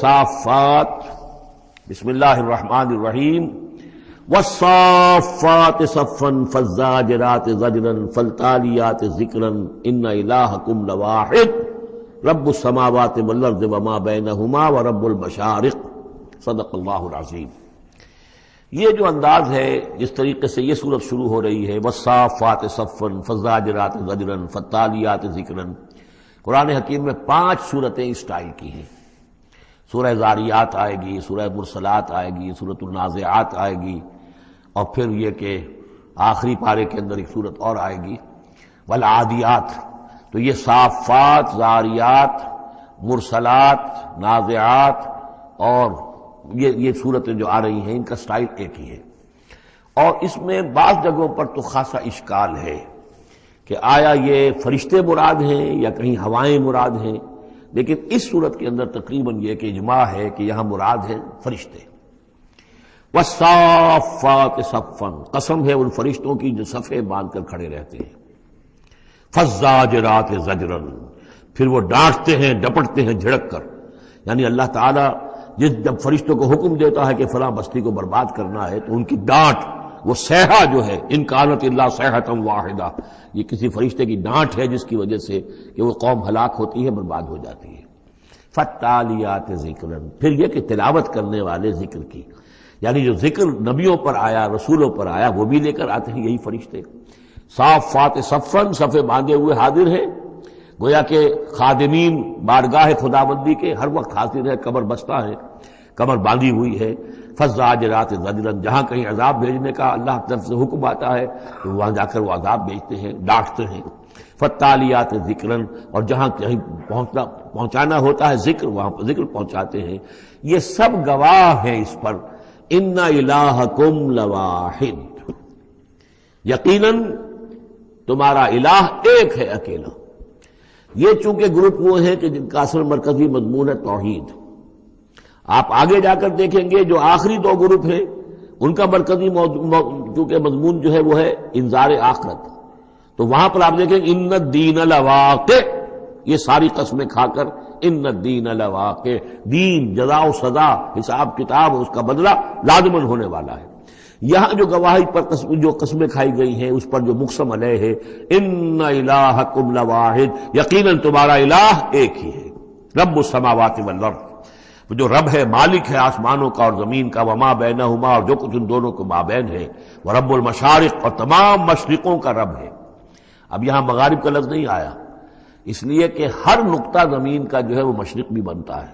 والصافات بسم اللہ الرحمن الرحیم والصافات صفا فالزاجرات زجرا فالتالیات ذکرا ان الہکم لواحد رب السماوات والارض وما بینہما ورب المشارق صدق اللہ العظیم۔ یہ جو انداز ہے جس طریقے سے یہ سورت شروع ہو رہی ہے والصافات صفا فالزاجرات زجرا فالتالیات ذکرا، قرآن حکیم میں 5 سورتیں اس سٹائل کی ہیں۔ سورہ ذاریات آئے گی، سورہ مرسلات آئے گی، سورۃ النازعات آئے گی، اور پھر یہ کہ آخری پارے کے اندر ایک سورت اور آئے گی والعادیات۔ تو یہ صافات، ذاریات، مرسلات، نازعات اور یہ صورتیں جو آ رہی ہیں ان کا سٹائل ایک ہی ہے، اور اس میں بعض جگہوں پر تو خاصا اشکال ہے کہ آیا یہ فرشتے مراد ہیں یا کہیں ہوائیں مراد ہیں، لیکن اس صورت کے اندر تقریباً یہ کہ اجماع ہے کہ یہاں مراد ہیں فرشتے۔ والصافات صفا، قسم ہے ان فرشتوں کی جو صفے باندھ کر کھڑے رہتے ہیں۔ فالزاجرات زجرا، پھر وہ ڈانٹتے ہیں، ڈپٹتے ہیں جھڑک کر، یعنی اللہ تعالیٰ جب فرشتوں کو حکم دیتا ہے کہ فلاں بستی کو برباد کرنا ہے تو ان کی ڈانٹ، وہ صیحہ جو ہے، ان کانت الا صیحۃ واحدہ، یہ کسی فرشتے کی ڈانٹ ہے جس کی وجہ سے کہ وہ قوم ہلاک ہوتی ہے، برباد ہو جاتی ہے۔ فالتالیات ذکرا، پھر یہ کہ تلاوت کرنے والے ذکر کی، یعنی جو ذکر نبیوں پر آیا، رسولوں پر آیا، وہ بھی لے کر آتے ہیں یہی فرشتے۔ صافات صفا، صفے باندھے ہوئے حاضر ہیں، گویا کہ خادمین بارگاہ خداوندی کے ہر وقت حاضر ہے، کمر بستہ ہے، کمر باندھی ہوئی ہے۔ فالزاجرات زجرا، جہاں کہیں عذاب بھیجنے کا اللہ کی طرف سے حکم آتا ہے تو وہاں جا کر وہ عذاب بھیجتے ہیں، ڈانٹتے ہیں۔ فالتالیات ذکرا، اور جہاں کہیں پہنچانا ہوتا ہے ذکر، وہاں پر ذکر پہنچاتے ہیں۔ یہ سب گواہ ہیں اس پر، ان الہکم لواحد، یقیناً تمہارا الہ ایک ہے، اکیلا۔ یہ چونکہ گروپ وہ ہیں کہ جن کا اصل مرکزی مضمون ہے توحید۔ آپ آگے جا کر دیکھیں گے جو آخری 2 گروپ ہیں ان کا مرکزی چونکہ مضمون جو ہے وہ ہے انذار آخرت، تو وہاں پر آپ دیکھیں ان الدین لواقع، یہ ساری قسمیں کھا کر ان الدین لواقع، دین، جزا و سزا، حساب کتاب، اس کا بدلہ لازماً ہونے والا ہے۔ یہاں جو گواہی پر جو قسمیں کھائی گئی ہیں اس پر جو مقسم علیہ ہے، ان الہکم لواحد، یقیناً تمہارا الہ ایک ہی ہے، رب السماوات والارض، وہ جو رب ہے، مالک ہے آسمانوں کا اور زمین کا، وما بینہما، اور جو کچھ ان دونوں کے مابین ہے، ورب المشارق، اور تمام مشرقوں کا رب ہے۔ اب یہاں مغارب کا لفظ نہیں آیا، اس لیے کہ ہر نقطہ زمین کا جو ہے وہ مشرق بھی بنتا ہے،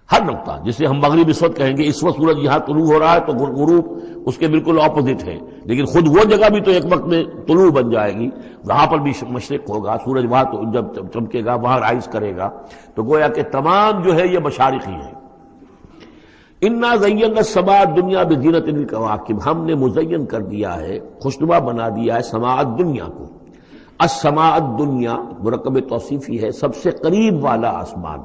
ہر نقطہ، جسے ہم مغرب اس وقت کہیں گے، اس وقت سورج یہاں طلوع ہو رہا ہے تو غروب اس کے بالکل اپوزٹ ہے، لیکن خود وہ جگہ بھی تو ایک وقت میں طلوع بن جائے گی، وہاں پر بھی مشرق ہوگا، سورج وہاں تو جب چمکے گا وہاں رائز کرے گا، تو گویا کہ تمام جو ہے یہ مشارق ہی ہیں۔ انا زینا السماء الدنیا بزینۃ الکواکب، ہم نے مزین کر دیا ہے، خوشنما بنا دیا ہے سماء الدنیا کو۔ السماء الدنیا مرکب توصیفی ہے، سب سے قریب والا آسمان،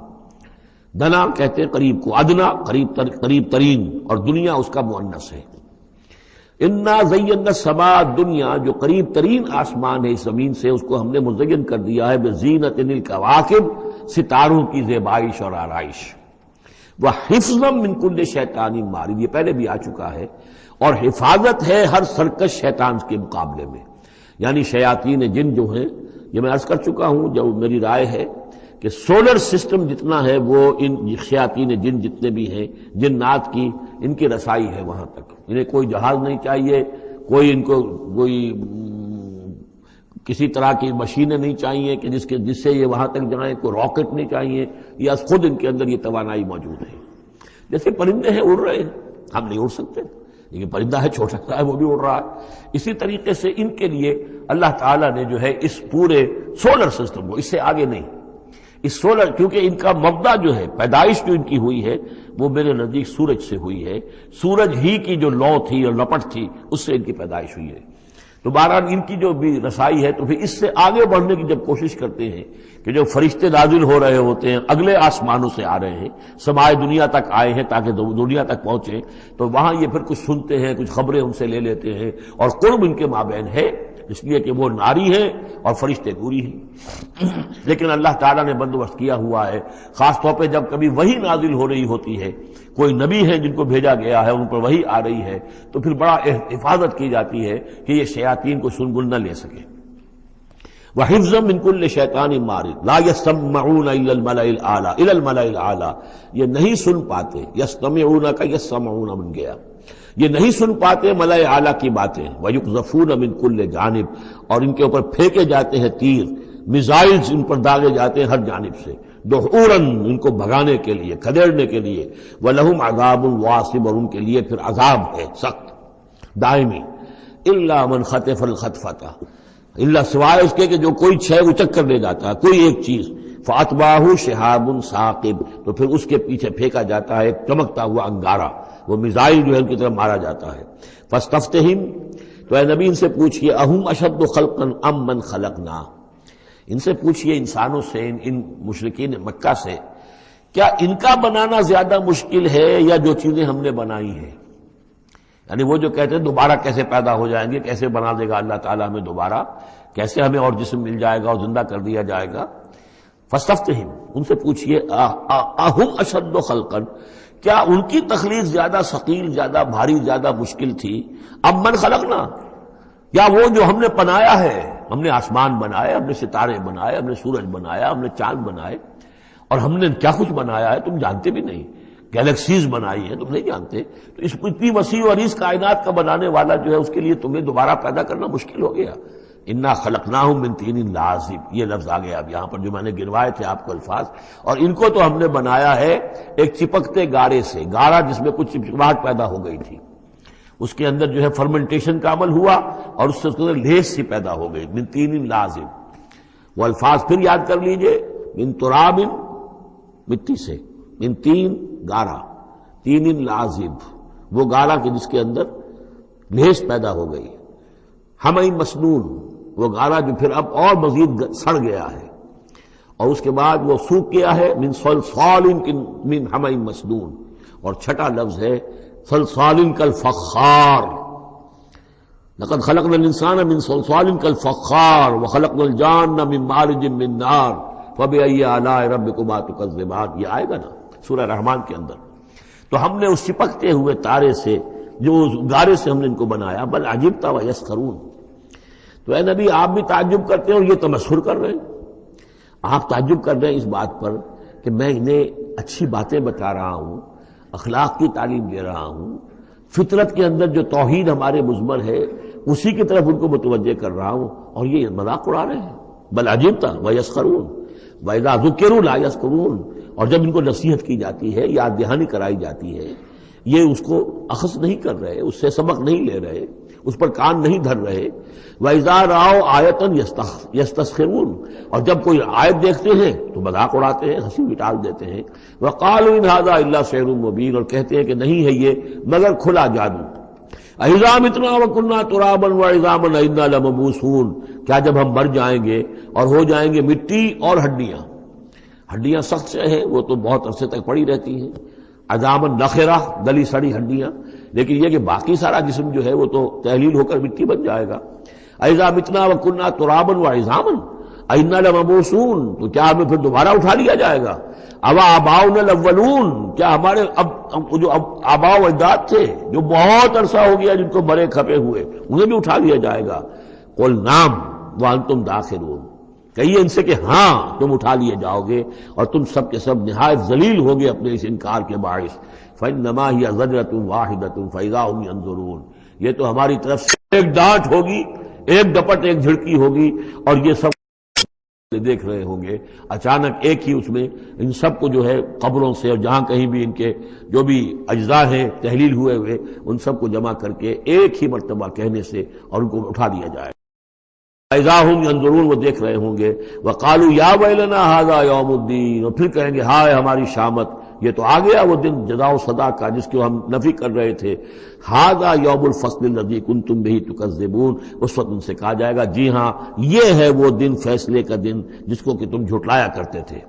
دنا کہتے ہیں قریب کو، ادنا قریب ترین، اور دنیا اس کا مؤنث ہے۔ انا زینا السماء الدنیا، جو قریب ترین آسمان ہے اس زمین سے، اس کو ہم نے مزین کر دیا ہے بزینۃ الکواکب، ستاروں کی زیبائش اور آرائش۔ وحفظا من کل شیطان مارد، یہ پہلے بھی آ چکا ہے، اور حفاظت ہے ہر سرکش شیطان کے مقابلے میں، یعنی شیاطین جن جو ہیں، یہ میں عرض کر چکا ہوں، جو میری رائے ہے کہ سولر سسٹم جتنا ہے وہ ان شیاطین جن جتنے بھی ہیں، جنات کی، ان کی رسائی ہے وہاں تک، انہیں کوئی جہاز نہیں چاہیے، کوئی ان کو کوئی کسی طرح کی مشینیں نہیں چاہیے کہ جس سے یہ وہاں تک جائیں، کوئی راکٹ نہیں چاہیے، یا خود ان کے اندر یہ توانائی موجود ہے۔ جیسے پرندے ہیں، اڑ رہے ہیں، ہم نہیں اڑ سکتے، لیکن پرندہ ہے، چھوٹا سا ہے، وہ بھی اڑ رہا ہے۔ اسی طریقے سے ان کے لیے اللہ تعالیٰ نے جو ہے اس پورے سولر سسٹم کو، اس سے آگے نہیں، اس سولر، کیونکہ ان کا مبدا جو ہے، پیدائش جو ان کی ہوئی ہے وہ میرے نزدیک سورج سے ہوئی ہے، سورج ہی کی جو لو تھی اور لپٹ تھی اس سے ان کی پیدائش ہوئی ہے۔ تو بہرحال ان کی جو بھی رسائی ہے، تو پھر اس سے آگے بڑھنے کی جب کوشش کرتے ہیں کہ جو فرشتے نازل ہو رہے ہوتے ہیں، اگلے آسمانوں سے آ رہے ہیں، سمائے دنیا تک آئے ہیں تاکہ دنیا تک پہنچیں، تو وہاں یہ پھر کچھ سنتے ہیں، کچھ خبریں ان سے لے لیتے ہیں، اور قرب ان کے مابین ہے، اس لیے کہ وہ ناری ہے اور فرشتے نوری ہیں۔ لیکن اللہ تعالیٰ نے بندوبست کیا ہوا ہے، خاص طور پہ جب کبھی وحی نازل ہو رہی ہوتی ہے، کوئی نبی ہے جن کو بھیجا گیا ہے، ان پر وحی آ رہی ہے، تو پھر بڑا حفاظت کی جاتی ہے کہ یہ شیاطین کو سنگل نہ لے سکے۔ وَحِفْظًا مِّن كُلِّ شَيْطَانٍ مَارِدٍ لَا يَسْتَمِعُونَ إِلَى الْمَلَإِ الْأَعْلَىٰ، یہ نہیں سن پاتے، یستمعون کا یسمعون بن گیا، یہ نہیں سن پاتے ملائے اعلیٰ کی باتیں۔ وَيُقْذَفُونَ مِن كُلِّ جانب، اور ان کے اوپر پھینکے جاتے ہیں تیر، میزائلز ان پر داغے جاتے ہیں ہر جانب سے، دحوراً ان کو بھگانے کے لیے، کھدیڑنے کے لیے۔ وَلَهُمْ عَذَابٌ وَاصِبٌ، اور ان کے لیے پھر عذاب ہے سخت دائمی۔ إِلَّا مَنْ خَطَفَ الْخَطْفَةَ، اللہ سوائے اس کے کہ جو کوئی شے اچک کر لے جاتا ہے، کوئی ایک چیز، فَأَتْبَعَهُ شِهَابٌ ثَاقِبٌ، تو پھر اس کے پیچھے پھینکا جاتا ہے ایک چمکتا ہوا انگارہ، وہ میزائل جو ہے ان کی طرف مارا جاتا ہے۔ فَاسْتَفْتِهِمْ، تو اے نبی ان سے پوچھئے، أَهُمْ أَشَدُّ خَلْقًا أَمْ مَنْ خَلَقْنَا، ان سے پوچھئے انسانوں سے، ان مشرکین مکہ سے، کیا ان کا بنانا زیادہ مشکل ہے یا جو چیزیں ہم نے بنائی ہیں؟ یعنی وہ جو کہتے ہیں دوبارہ کیسے پیدا ہو جائیں گے، کیسے بنا دے گا اللہ تعالیٰ ہمیں دوبارہ، کیسے ہمیں اور جسم مل جائے گا اور زندہ کر دیا جائے گا۔ فاستفتہم، ان سے پوچھئے، اہم اشد خلقا، کیا ان کی تخلیق زیادہ ثقیل، زیادہ بھاری، زیادہ مشکل تھی، ام من خلقنا، یا وہ جو ہم نے بنایا ہے، ہم نے آسمان بنائے، ہم نے ستارے بنائے، ہم نے سورج بنایا، ہم نے چاند بنائے، اور ہم نے کیا کچھ بنایا ہے تم جانتے بھی نہیں، گیلیکسیز بنائی ہیں تم نہیں جانتے، تو اس اتنی وسیع اور اس کائنات کا بنانے والا جو ہے اس کے لیے تمہیں دوبارہ پیدا کرنا مشکل ہو گیا۔ انا خلقناہم من طین لازب، یہ لفظ آ گیا اب یہاں پر جو میں نے گنوائے تھے آپ کو الفاظ، اور ان کو تو ہم نے بنایا ہے ایک چپکتے گارے سے، گارا جس میں کچھ چپچپاہٹ پیدا ہو گئی تھی، اس کے اندر جو ہے فرمنٹیشن کا عمل ہوا اور اس سے اس کے اندر لیس سی پیدا ہو گئی، من طین لازب۔ وہ الفاظ پھر یاد کر لیجئے، من تراب، مٹی سے، من تین گارا، تین لازب، وہ گارا کہ جس کے اندر لیس پیدا ہو گئی، ہمئی مسنون، وہ گارا جو پھر اب اور مزید سڑ گیا ہے، اور اس کے بعد وہ سوکھ گیا ہے، من صلصال من ہمئی مسنون، اور چھٹا لفظ ہے صلصال کالفخار، لقد خلقنا الانسان من صلصال کالفخار وخلقنا الجان من مارج من نار فبأي آلاء ربكما تكذبان، یہ آئے گا نا سورہ رحمان کے اندر۔ تو ہم نے اس چپکتے ہوئے تارے سے، جو اس گارے سے ہم نے ان کو بنایا، بل عجبت ویسخرون، تو اے نبی آپ بھی تعجب کرتے ہیں اور یہ تمسخر کر رہے ہیں، آپ تعجب کر رہے ہیں اس بات پر کہ میں انہیں اچھی باتیں بتا رہا ہوں، اخلاق کی تعلیم دے رہا ہوں، فطرت کے اندر جو توحید ہمارے مضمر ہے اسی کی طرف ان کو متوجہ کر رہا ہوں، اور یہ مذاق اڑا رہے ہیں۔ بل عجبت ویسخرون وَإِذَا ذُكِّرُوا لَا يَذْكُرُونَ، اور جب ان کو نصیحت کی جاتی ہے، یاد دہانی کرائی جاتی ہے، یہ اس کو اخذ نہیں کر رہے، اس سے سبق نہیں لے رہے، اس پر کان نہیں دھر رہے۔ وَإِذَا رَأَوْا آیَةً يَسْتَسْخِرُونَ، اور جب کوئی آیت دیکھتے ہیں تو مذاق اڑاتے ہیں، ہنسی بھی ٹال دیتے ہیں۔ وَقَالُوا إِنْ هَذَا إِلَّا سِحْرٌ مُبِينٌ، اور کہتے ہیں کہ نہیں ہے یہ مگر کھلا جادو۔ اَإِذَا مِتْنَا وَكُنَّا تُرَابًا وَعِظَامًا أَإِنَّا لَمَبْعُوثُونَ، کیا جب ہم مر جائیں گے اور ہو جائیں گے مٹی اور ہڈیاں، ہڈیاں سخت سے ہیں وہ تو بہت عرصے تک پڑی رہتی ہیں، عظامًا نخرہ، گلی سڑی ہڈیاں، لیکن یہ کہ باقی سارا جسم جو ہے وہ تو تحلیل ہو کر مٹی بن جائے گا۔ اَإِذَا مِتْنَا وَكُنَّا تُرَابًا وَعِظَامًا أَإِنَّا لَمَبْعُوثُونَ، تو کیا ہمیں پھر دوبارہ اٹھا لیا جائے گا؟ اَوَا آبَاؤُنَا الْأَوَّلُونَ، کیا ہمارے جو آباء و اجداد تھے جو بہت عرصہ ہو گیا جن کو مرے کھپے ہوئے، انہیں بھی اٹھا لیا جائے گا؟ قُلْ نَعَمْ وَأَنْتُمْ دَاخِرُونَ، کہیے ان سے کہ ہاں تم اٹھا لیے جاؤ گے اور تم سب کے سب نہایت ذلیل ہوگے اپنے اس انکار کے باعث۔ فَإِنَّمَا هِيَ زَجْرَةٌ وَاحِدَةٌ فَإِذَا هُمْ يَنظُرُونَ، یہ تو ہماری طرف سے ایک ڈانٹ ہوگی، ایک ڈپٹ، ایک جھڑکی ہوگی، اور یہ سب دیکھ رہے ہوں گے۔ اچانک ایک ہی اس میں ان سب کو جو ہے قبروں سے اور جہاں کہیں بھی ان کے جو بھی اجزاء ہیں تحلیل ہوئے ان سب کو جمع کر کے ایک ہی مرتبہ کہنے سے اور ان کو اٹھا دیا جائے۔ اذا ہم ینظرون، وہ دیکھ رہے ہوں گے۔ وقالوا یا ویلنا ھذا یوم الدین، اور پھر کہیں گے ہائے ہماری شامت، یہ تو آ گیا وہ دن جزا و سزا کا جس کو ہم نفی کر رہے تھے۔ ھذا یوم الفصل الذی کنتم بہ تکذبون، اس وقت ان سے کہا جائے گا جی ہاں یہ ہے وہ دن، فیصلے کا دن جس کو کہ تم جھٹلایا کرتے تھے۔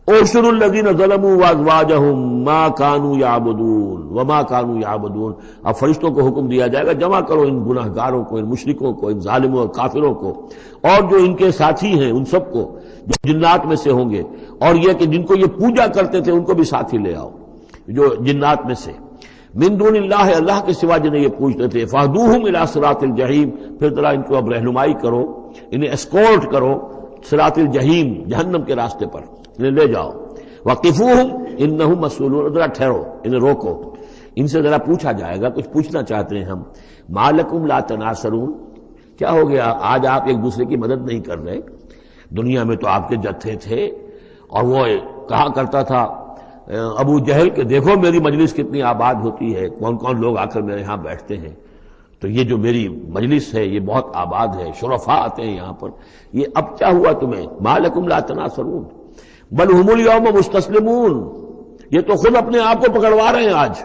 احشروا الذین ظلموا وازواجہم ما کانوا یعبدون وما کانوا یعبدون. اب فرشتوں کو حکم دیا جائے گا جمع کرو ان گناہ گاروں کو، ان مشرکوں کو، ان ظالموں اور کافروں کو، اور جو ان کے ساتھی ہیں ان سب کو جو جنات میں سے ہوں گے، اور یہ کہ جن کو یہ پوجا کرتے تھے ان کو بھی ساتھی لے آؤ جو جنات میں سے، من دون اللہ، اللہ کے سوا جنہیں یہ پوجتے تھے، فاہدوہم الی صراط الجحیم، پھر ذرا ان کو اب رہنمائی کرو، انہیں اسکورٹ کرو صراط الجحیم، جہنم کے راستے پر انہیں لے جاؤ. وقفوہم انہم مسئولون، ذرا ٹھہرو، انہیں روکو، ان سے ذرا پوچھا جائے گا، کچھ پوچھنا چاہتے ہیں ہم. ما لکم لا تناصرون، کیا ہو گیا آج آپ ایک دوسرے کی مدد نہیں کر رہے؟ دنیا میں تو آپ کے جتھے تھے، اور وہ کہا کرتا تھا ابو جہل کہ دیکھو میری مجلس کتنی آباد ہوتی ہے، کون کون لوگ آ کر میرے یہاں بیٹھتے ہیں، تو یہ جو میری مجلس ہے یہ بہت آباد ہے، شرفاء آتے ہیں یہاں پر. یہ اب کیا ہوا تمہیں؟ ما لکم لا تناصرون بل ہم الیوم مستسلمون، یہ تو خود اپنے آپ کو پکڑوا رہے ہیں آج.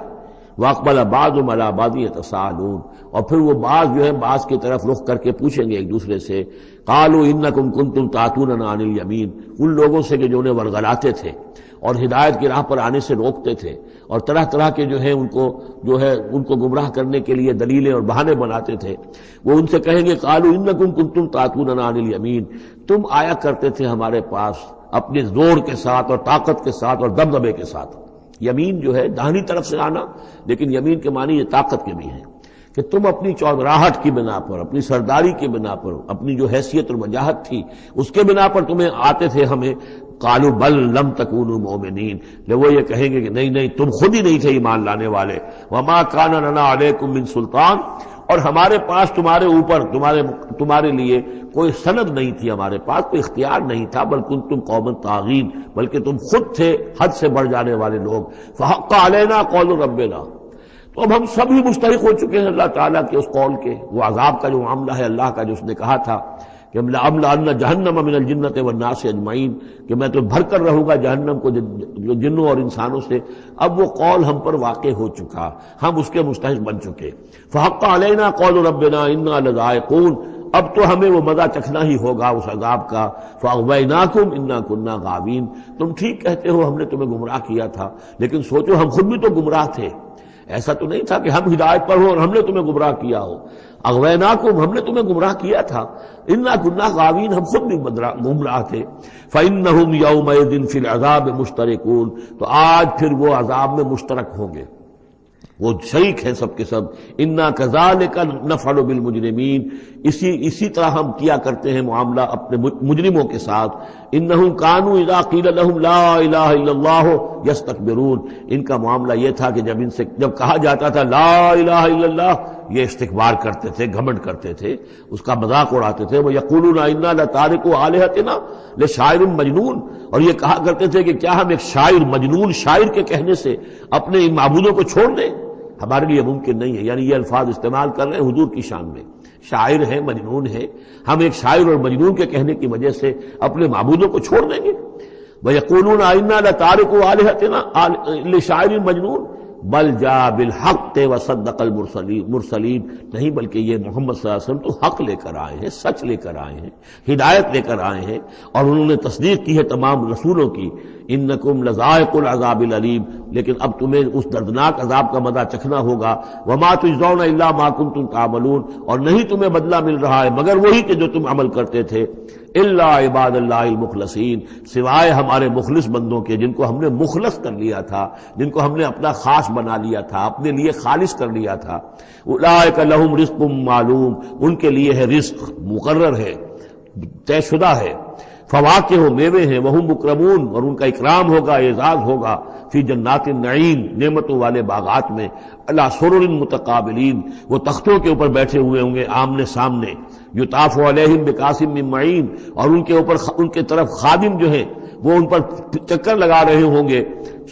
واقبل بعضهم علی بعض یتساءلون، اور پھر وہ بعض جو ہے بعض کی طرف رخ کر کے پوچھیں گے ایک دوسرے سے، قالوا انکم کنتم تعتوننا عن الیمین، ان لوگوں سے کہ جو انہیں ورغلاتے تھے اور ہدایت کی راہ پر آنے سے روکتے تھے، اور طرح طرح کے جو ہے ان کو گمراہ کرنے کے لیے دلیلیں اور بہانے بناتے تھے. وہ ان سے کہیں گے قالوا انکم کنتم تعتوننا عن الیمین، تم آیا کرتے تھے ہمارے پاس اپنے زور کے ساتھ اور طاقت کے ساتھ اور دبدبے کے ساتھ. یمین جو ہے داہنی طرف سے آنا، لیکن یمین کے معنی یہ طاقت کے بھی ہیں کہ تم اپنی چودراہٹ کی بنا پر، اپنی سرداری کی بنا پر، اپنی جو حیثیت اور وجاہت تھی اس کے بنا پر تمہیں آتے تھے ہمیں. قالوا بل لم تکونوا مؤمنین، وہ یہ کہیں گے کہ نہیں تم خود ہی نہیں تھے ایمان لانے والے. وما کان لنا علیکم من سلطان، اور ہمارے پاس تمہارے اوپر تمہارے لیے کوئی سند نہیں تھی، ہمارے پاس کوئی اختیار نہیں تھا. بل کنتم قوما طاغین، بلکہ تم خود تھے حد سے بڑھ جانے والے لوگ. فحق علینا قول ربنا، تو اب ہم سب ہی مستحق ہو چکے ہیں اللہ تعالیٰ کے اس قول کے. وہ عذاب کا جو معاملہ ہے اللہ کا، جو اس نے کہا تھا کہ لأملأن جہنم من الجنۃ والناس اجمعین، کہ میں تو بھر کر رہوں گا جہنم کو جنوں اور انسانوں سے. اب وہ قول ہم پر واقع ہو چکا، ہم اس کے مستحق بن چکے. فحق علینا قول ربنا انا لذائقون، اب تو ہمیں وہ مزہ چکھنا ہی ہوگا اس عذاب کا. فاغویناکم انا کنا غاوین، تم ٹھیک کہتے ہو ہم نے تمہیں گمراہ کیا تھا، لیکن سوچو ہم خود بھی تو گمراہ تھے. ایسا تو نہیں تھا کہ ہم ہدایت پر ہوں اور ہم نے تمہیں گمراہ کیا ہو. اغویناکم، ہم نے تمہیں گمراہ کیا تھا. انا کنا غاوین، ہم خود بھی گمراہ تھے. فانہم یومئذ فی العذاب مشترکون، تو آج پھر وہ عذاب میں مشترک ہوں گے، وہ شریک ہیں سب کے سب. انا کذالک نفعل بالمجرمین، اسی طرح ہم کیا کرتے ہیں معاملہ اپنے مجرموں کے ساتھ. انہم کانوا اذا قیل لهم لا الہ الا اللہ یستکبرون، ان کا معاملہ یہ تھا کہ جب کہا جاتا تھا لا الہ الا اللہ، یہ استکبار کرتے تھے، گھمنڈ کرتے تھے، اس کا مذاق اڑاتے تھے. وہ یقولون انا لتارکوا آلہتنا لشاعر مجنون، اور یہ کہا کرتے تھے کہ کیا ہم ایک شاعر مجنون شاعر کے کہنے سے اپنے ان معبودوں کو چھوڑ دیں؟ ہمارے لیے ممکن نہیں ہے. یعنی یہ الفاظ استعمال کر رہے ہیں حضور کی شان میں، شاعر ہے مجنون ہے، ہم ایک شاعر اور مجنون کے کہنے کی وجہ سے اپنے معبودوں کو چھوڑ دیں گے. وَيَقُولُونَ إِنَّا لَتَارِكُوا آلِهَتِنَا لِشَاعِرٍ مَجْنُونٍ بل جاء بالحق وصدق المرسلین، نہیں بلکہ یہ محمد صلی اللہ علیہ وسلم تو حق لے کر آئے ہیں، سچ لے کر آئے ہیں، ہدایت لے کر آئے ہیں، اور انہوں نے تصدیق کی ہے تمام رسولوں کی. انکم لذائق العذاب العلیم، لیکن اب تمہیں اس دردناک عذاب کا مزہ چکھنا ہوگا. وما تجزون الا ما کنتم تعملون، اور نہیں تمہیں بدلہ مل رہا ہے مگر وہی کہ جو تم عمل کرتے تھے. الا عباد اللہ المخلصین، سوائے ہمارے مخلص بندوں کے جن کو ہم نے مخلص کر لیا تھا، جن کو ہم نے اپنا خاص بنا لیا تھا، اپنے لیے خالص کر لیا تھا. اولئک لہم رزق معلوم، ان کے لیے ہے رزق مقرر ہے، طے شدہ ہے. فواکہ ہو، میوے ہیں، وہم مکرمون، اور ان کا اکرام ہوگا، اعزاز ہوگا. فی جنات النعیم، نعمتوں والے باغات میں. علی سرر متقابلین، وہ تختوں کے اوپر بیٹھے ہوئے ہوں گے آمنے سامنے. یطاف علیہم بکاس من معین، اور ان کے اوپر ان کے طرف خادم جو ہیں وہ ان پر چکر لگا رہے ہوں گے،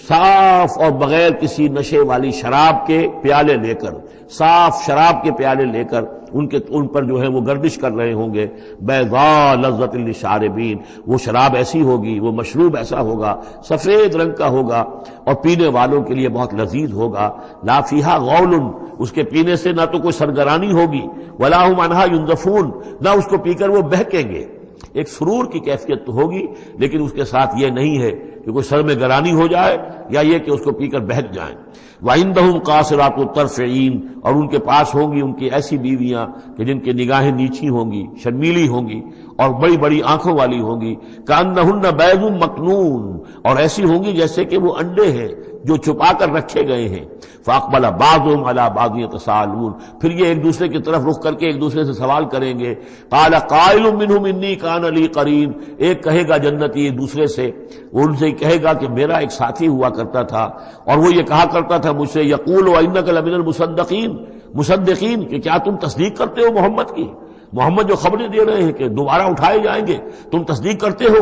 صاف اور بغیر کسی نشے والی شراب کے پیالے لے کر، صاف شراب کے پیالے لے کر ان پر جو ہے وہ گردش کر رہے ہوں گے. بیضاء لذۃ للشاربین، وہ شراب ایسی ہوگی، وہ مشروب ایسا ہوگا، سفید رنگ کا ہوگا اور پینے والوں کے لیے بہت لذیذ ہوگا. لا فیہا غول، اس کے پینے سے نہ تو کوئی سرگرانی ہوگی، ولا ہم عنہا ینزفون، نہ اس کو پی کر وہ بہکیں گے. ایک سرور کی کیفیت تو ہوگی، لیکن اس کے ساتھ یہ نہیں ہے کہ کوئی سر میں گرانی ہو جائے یا یہ کہ اس کو پی کر بہک جائیں۔ وَعِندَهُمْ قَاصِرَاتُ الطَّرْفِ عِین، اور ان کے پاس ہوں گی ان کی ایسی بیویاں کہ جن کی نگاہیں نیچی ہوں گی، شرمیلی ہوں گی اور بڑی بڑی آنکھوں والی ہوں گی، کأنہن بیض مکنون، اور ایسی ہوں گی جیسے کہ وہ انڈے ہیں جو چھپا کر رکھے گئے ہیں۔ فاقبل بعضهم علی بعض یتساءلون، پھر یہ ایک دوسرے کی طرف رخ کر کے ایک دوسرے سے سوال کریں گے۔ قال قائل منهم انی کان لی قرین، ایک کہے گا جنتی ایک دوسرے سے، وہ ان سے کہے گا کہ میرا ایک ساتھی ہوا کرتا تھا اور وہ یہ کہا کرتا تھا مجھ سے، یقول وانک لمن المصدقین، مصدقین، کہ کیا تم تصدیق کرتے ہو محمد کی؟ محمد جو خبریں دے رہے ہیں کہ دوبارہ اٹھائے جائیں گے، تم تصدیق کرتے ہو؟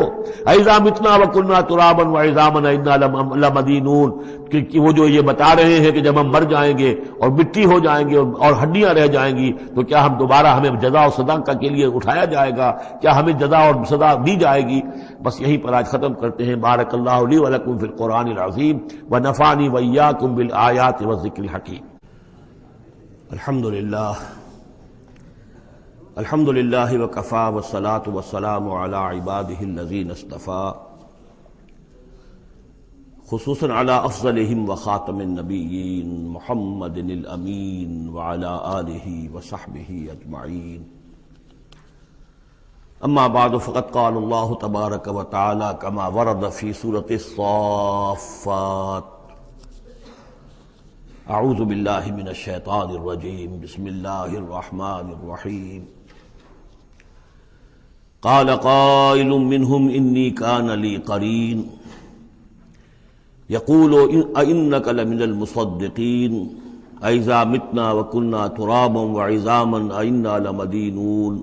اذا متنا وکنا ترابا وعظاما انا لمدینون، کہ وہ جو یہ بتا رہے ہیں کہ جب ہم مر جائیں گے اور مٹی ہو جائیں گے اور ہڈیاں رہ جائیں گی تو کیا ہم دوبارہ ہمیں جزا و سزا کے لیے اٹھایا جائے گا؟ کیا ہمیں جزا اور سزا دی جائے گی؟ بس یہیں پر آج ختم کرتے ہیں۔ بارک اللہ لی ولکم فی القرآن العظیم ونفعنی وإیاکم بالآیات والذکر الحکیم۔ الحمد للہ وکفی والصلاة والسلام علی عبادہ الذین اصطفیٰ، خصوصاً علی افضلہم وخاتم النبیین محمد الامین وعلی آلہ وصحبہ اجمعین۔ اما بعد فقد قال اللہ تبارک وتعالی کما ورد فی سورۃ الصافات، اعوذ باللہ من الشیطان الرجیم، بسم اللہ الرحمن الرحیم۔ قال قائل منهم انی کان لی قرین یقول أئنک لمن المصدقین أئذا متنا وکنا ترابا وعظاما أئنا لمدینون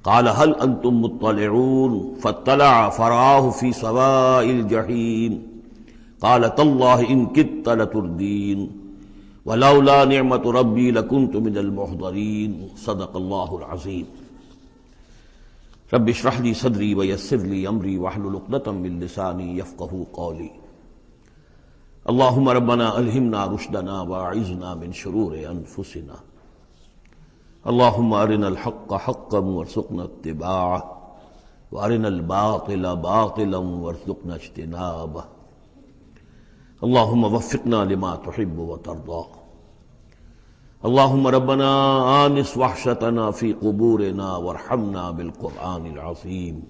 قال هل انتم مطلعون فاطلع فرآه في سواء الجحیم قال تاللہ ان کدت لتردین ولولا نعمة ربی لکنت من المحضرین۔ صدق اللہ العظیم۔ رب اشرح لي صدری ویسر لي امری واحلل عقدۃ من لسانی یفقهوا قولی۔ اللهم ربنا الہمنا رشدنا واعذنا من شرور انفسنا، اللهم ارنا الحق حقا وارزقنا اتباعه وارنا الباطل باطلا وارزقنا اجتنابه، اللهم وفقنا لما تحب وترضى، اللهم ربنا آنس وحشتنا في قبورنا وارحمنا بالقرآن العظيم،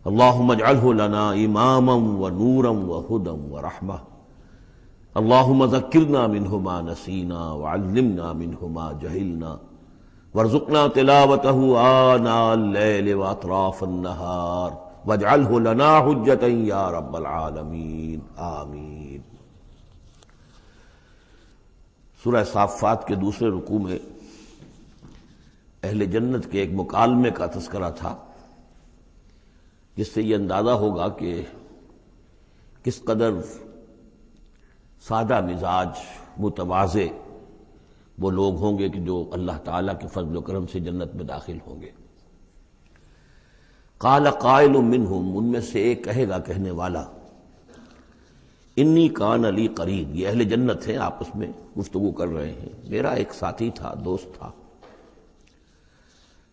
اللهم اجعله لنا إماما ونورا وهدى ورحمة، اللهم ذكرنا منه ما نسينا وعلمنا منه ما جهلنا وارزقنا تلاوته آناء الليل وأطراف النهار واجعله لنا حجة يا رب العالمين، آمين۔ سورہ صافات کے دوسرے رکوع میں اہل جنت کے ایک مکالمے کا تذکرہ تھا، جس سے یہ اندازہ ہوگا کہ کس قدر سادہ مزاج متواضع وہ لوگ ہوں گے کہ جو اللہ تعالیٰ کے فضل و کرم سے جنت میں داخل ہوں گے۔ قال قائل منہم، ان میں سے ایک کہے گا کہنے والا، انی کان لی قرین، یہ اہل جنت ہیں، آپس میں گفتگو کر رہے ہیں، میرا ایک ساتھی تھا، دوست تھا۔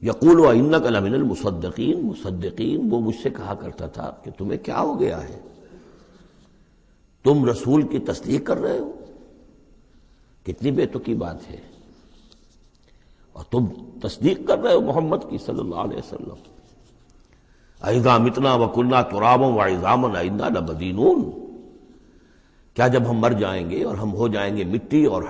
یقول وانک لمن المصدقین، مصدقین، وہ مجھ سے کہا کرتا تھا کہ تمہیں کیا ہو گیا ہے، تم رسول کی تصدیق کر رہے ہو؟ کتنی بے تکی بات ہے، اور تم تصدیق کر رہے ہو محمد کی صلی اللہ علیہ وسلم۔ اذا متنا وکنا ترابا وعظاما انا لمدینون، کیا جب ہم مر جائیں گے اور ہم ہو جائیں گے مٹی اور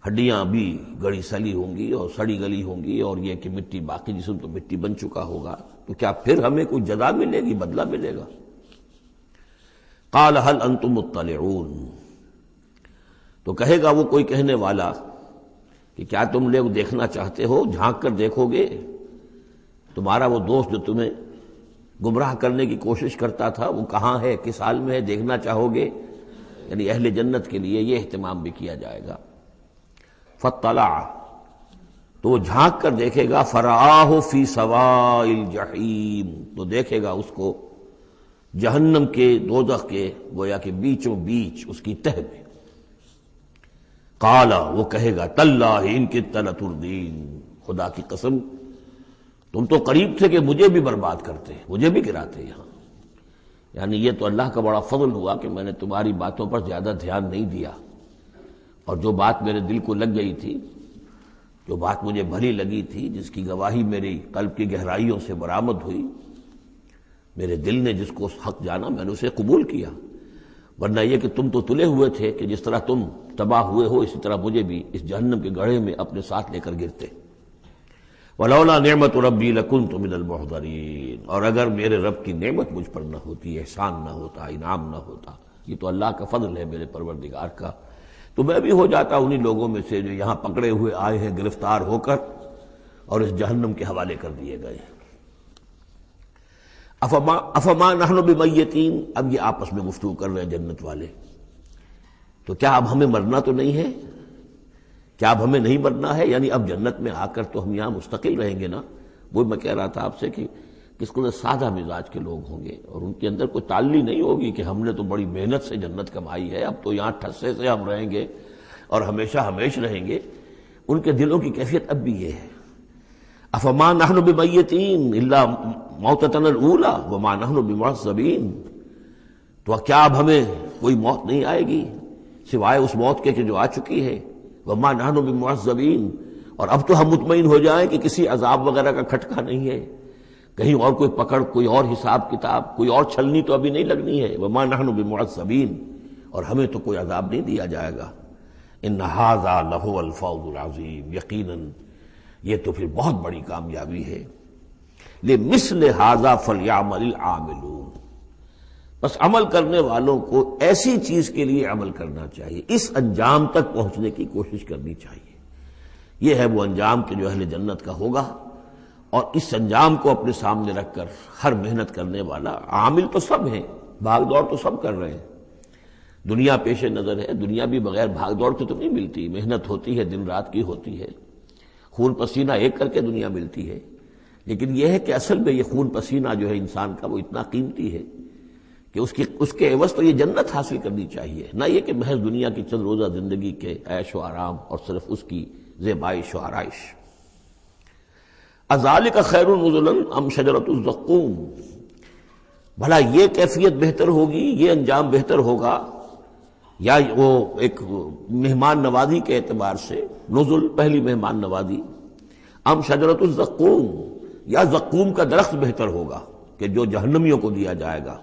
ہڈیاں بھی گڑی سلی ہوں گی اور سڑی گلی ہوں گی، اور یہ کہ مٹی، باقی جسم تو مٹی بن چکا ہوگا، تو کیا پھر ہمیں کوئی جزا ملے گی، بدلہ ملے گا؟ قال هل انتم مطلعون، تو کہے گا وہ کوئی کہنے والا کہ کیا تم لوگ دیکھنا چاہتے ہو، جھانک کر دیکھو گے؟ تمہارا وہ دوست جو تمہیں گمراہ کرنے کی کوشش کرتا تھا وہ کہاں ہے، کس حال میں ہے، دیکھنا چاہو گے؟ یعنی اہل جنت کے لیے یہ اہتمام بھی کیا جائے گا۔ فاطلع، تو وہ جھانک کر دیکھے گا، فرآہ فی سواء الجحیم، تو دیکھے گا اس کو جہنم کے، دوزخ کے گویا کہ بیچوں بیچ اس کی تہ میں۔ قال، وہ کہے گا، تاللہ ان کدت لتردین، خدا کی قسم تم تو قریب تھے کہ مجھے بھی برباد کرتے، مجھے بھی گراتے یہاں، یعنی یہ تو اللہ کا بڑا فضل ہوا کہ میں نے تمہاری باتوں پر زیادہ دھیان نہیں دیا، اور جو بات میرے دل کو لگ گئی تھی، جو بات مجھے بھلی لگی تھی، جس کی گواہی میری قلب کی گہرائیوں سے برآمد ہوئی، میرے دل نے جس کو حق جانا میں نے اسے قبول کیا۔ ورنہ یہ کہ تم تو تلے ہوئے تھے کہ جس طرح تم تباہ ہوئے ہو اسی طرح مجھے بھی اس جہنم کے گڑھے میں اپنے ساتھ لے کر گرتے۔ وَلَوْلَا نِعْمَةُ رَبِّي لَكُنْتُ مِنَ الْمُحْضَرِينَ، اور اگر میرے رب کی نعمت مجھ پر نہ ہوتی، احسان نہ ہوتا، انعام نہ ہوتا، یہ تو اللہ کا فضل ہے میرے پروردگار کا، تو میں بھی ہو جاتا انہی لوگوں میں سے جو یہاں پکڑے ہوئے آئے ہیں گرفتار ہو کر اور اس جہنم کے حوالے کر دیے گئے۔ افما نحن بمیتین، اب یہ آپس میں گفتگو کر رہے ہیں جنت والے، تو کیا اب ہمیں مرنا تو نہیں ہے؟ کیا اب ہمیں نہیں مرنا ہے؟ یعنی اب جنت میں آ کر تو ہم یہاں مستقل رہیں گے نا۔ وہ میں کہہ رہا تھا آپ سے کہ کس کو سادہ مزاج کے لوگ ہوں گے اور ان کے اندر کوئی تعلی نہیں ہوگی کہ ہم نے تو بڑی محنت سے جنت کمائی ہے، اب تو یہاں ٹھسے سے ہم رہیں گے اور ہمیشہ ہمیش رہیں گے۔ ان کے دلوں کی کیفیت اب بھی یہ ہے، افما نحن بمیتین الا موتتنا الاولی وما نحن بمعذبین، تو کیا اب ہمیں کوئی موت نہیں آئے گی سوائے اس موت کے کہ جو آ چکی ہے، وما نحن بمعذبین، اور اب تو ہم مطمئن ہو جائیں کہ کسی عذاب وغیرہ کا کھٹکا نہیں ہے، کہیں اور کوئی پکڑ، کوئی اور حساب کتاب، کوئی اور چھلنی تو ابھی نہیں لگنی ہے۔ وما نحن بمعذبین، اور ہمیں تو کوئی عذاب نہیں دیا جائے گا۔ ان ھذا لہو الفوز العظیم، یقیناً یہ تو پھر بہت بڑی کامیابی ہے۔ لمثل ھذا فلیعمل العاملون، بس عمل کرنے والوں کو ایسی چیز کے لیے عمل کرنا چاہیے، اس انجام تک پہنچنے کی کوشش کرنی چاہیے۔ یہ ہے وہ انجام کہ جو اہل جنت کا ہوگا، اور اس انجام کو اپنے سامنے رکھ کر ہر محنت کرنے والا، عامل تو سب ہیں، بھاگ دوڑ تو سب کر رہے ہیں، دنیا پیش نظر ہے، دنیا بھی بغیر بھاگ دوڑ کے تو نہیں ملتی، محنت ہوتی ہے، دن رات کی ہوتی ہے، خون پسینہ ایک کر کے دنیا ملتی ہے، لیکن یہ ہے کہ اصل میں یہ خون پسینہ جو ہے انسان کا وہ اتنا قیمتی ہے کہ اس کے عوض تو یہ جنت حاصل کرنی چاہیے، نہ یہ کہ محض دنیا کی چند روزہ زندگی کے عیش و آرام اور صرف اس کی زیبائش و آرائش۔ اذالک خیر نزلا ام شجرۃ الزقوم، بھلا یہ کیفیت بہتر ہوگی، یہ انجام بہتر ہوگا، یا وہ ایک مہمان نوازی کے اعتبار سے نزل پہلی مہمان نوازی، ام شجرۃ الزقوم، یا زقوم کا درخت بہتر ہوگا کہ جو جہنمیوں کو دیا جائے گا،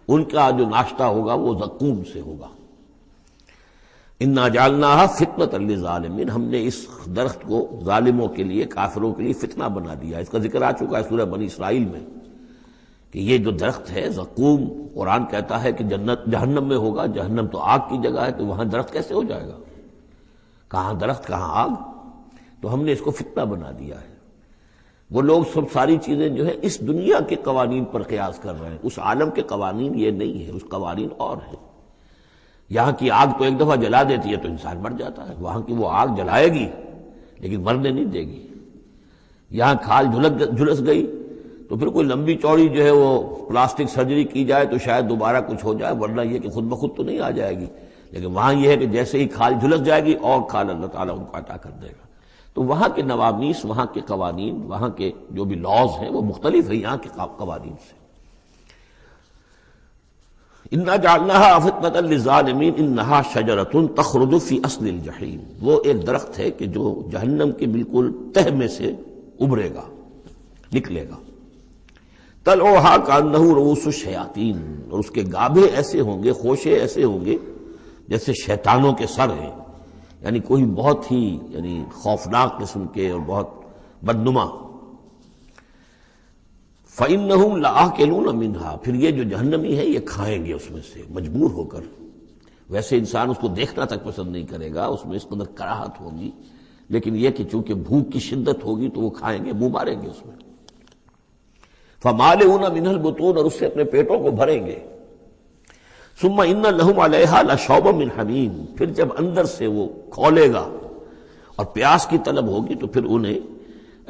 ان کا جو ناشتہ ہوگا وہ زقوم سے ہوگا۔ انا جعلناها فتنۃ للظالمین، ہم نے اس درخت کو ظالموں کے لیے، کافروں کے لیے فتنہ بنا دیا۔ اس کا ذکر آ چکا ہے سورہ بنی اسرائیل میں کہ یہ جو درخت ہے زقوم، قرآن کہتا ہے کہ جنت جہنم میں ہوگا، جہنم تو آگ کی جگہ ہے، تو وہاں درخت کیسے ہو جائے گا؟ کہاں درخت کہاں آگ؟ تو ہم نے اس کو فتنہ بنا دیا ہے۔ وہ لوگ سب ساری چیزیں جو ہے اس دنیا کے قوانین پر قیاس کر رہے ہیں، اس عالم کے قوانین یہ نہیں ہے، اس قوانین اور ہیں۔ یہاں کی آگ تو ایک دفعہ جلا دیتی ہے تو انسان مر جاتا ہے، وہاں کی وہ آگ جلائے گی لیکن مرنے نہیں دے گی۔ یہاں کھال جھلس گئی تو پھر کوئی لمبی چوڑی جو ہے وہ پلاسٹک سرجری کی جائے تو شاید دوبارہ کچھ ہو جائے، ورنہ یہ کہ خود بخود تو نہیں آ جائے گی۔ لیکن وہاں یہ ہے کہ جیسے ہی کھال جھلس جائے گی اور کھال اللہ تعالیٰ ان کو عطا کر دے گا۔ تو وہاں کے نوامیس، وہاں کے قوانین، وہاں کے جو بھی لاز ہیں وہ مختلف ہیں یہاں کے قوانین سے۔ انا جعلناها فتنۃ للظالمین انہا شجرۃ تخرج فی اصل الجحیم، وہ ایک درخت ہے کہ جو جہنم کے بالکل تہ میں سے ابھرے گا، نکلے گا۔ طلعھا کانہ رؤوس الشیاطین، اور اس کے گابھے ایسے ہوں گے، خوشے ایسے ہوں گے جیسے شیطانوں کے سر ہیں، یعنی کوئی بہت ہی خوفناک قسم کے اور بہت بدنما۔ فَإِنَّهُمْ لَآكِلُونَ مِنْهَا، پھر یہ جو جہنمی ہے یہ کھائیں گے اس میں سے مجبور ہو کر۔ ویسے انسان اس کو دیکھنا تک پسند نہیں کرے گا، اس میں اس قدر کراہت ہوگی، لیکن یہ کہ چونکہ بھوک کی شدت ہوگی تو وہ کھائیں گے، منہ ماریں گے اس میں۔ فَمَالِئُونَ مِنْهَا الْبُطُونَ، اور اس سے اپنے پیٹوں کو بھریں گے۔ ثُمَّ إِنَّ لَهُمْ عَلَيْهَا لَشَوْبًا مِّنْ حَمِيمٍ، پھر جب اندر سے وہ کھولے گا اور پیاس کی طلب ہوگی تو پھر انہیں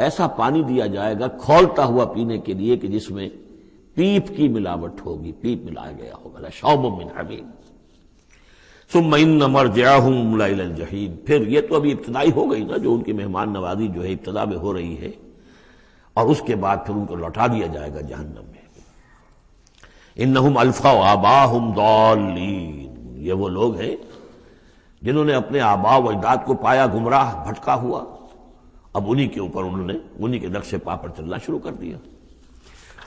ایسا پانی دیا جائے گا کھولتا ہوا پینے کے لیے کہ جس میں پیپ کی ملاوٹ ہوگی، پیپ ملایا گیا ہوگا۔ لَشَوْبًا مِّنْ حَمِيمٍ ثُمَّ إِنَّ مَرْجِعَهُمْ لَإِلَى الْجَحِيمِ، پھر یہ تو ابھی ابتدائی ہو گئی نا، جو ان کی مہمان نوازی جو ہے ابتدا میں ہو رہی ہے، اور اس کے بعد پھر ان کو لوٹا دیا جائے گا جہنم میں۔ انہم الفوا آباہم ضالین، یہ وہ لوگ ہیں جنہوں نے اپنے آباء و اجداد کو پایا گمراہ بھٹکا ہوا، اب انہی کے اوپر انہوں نے انہی کے نقش پا پر چلنا شروع کر دیا۔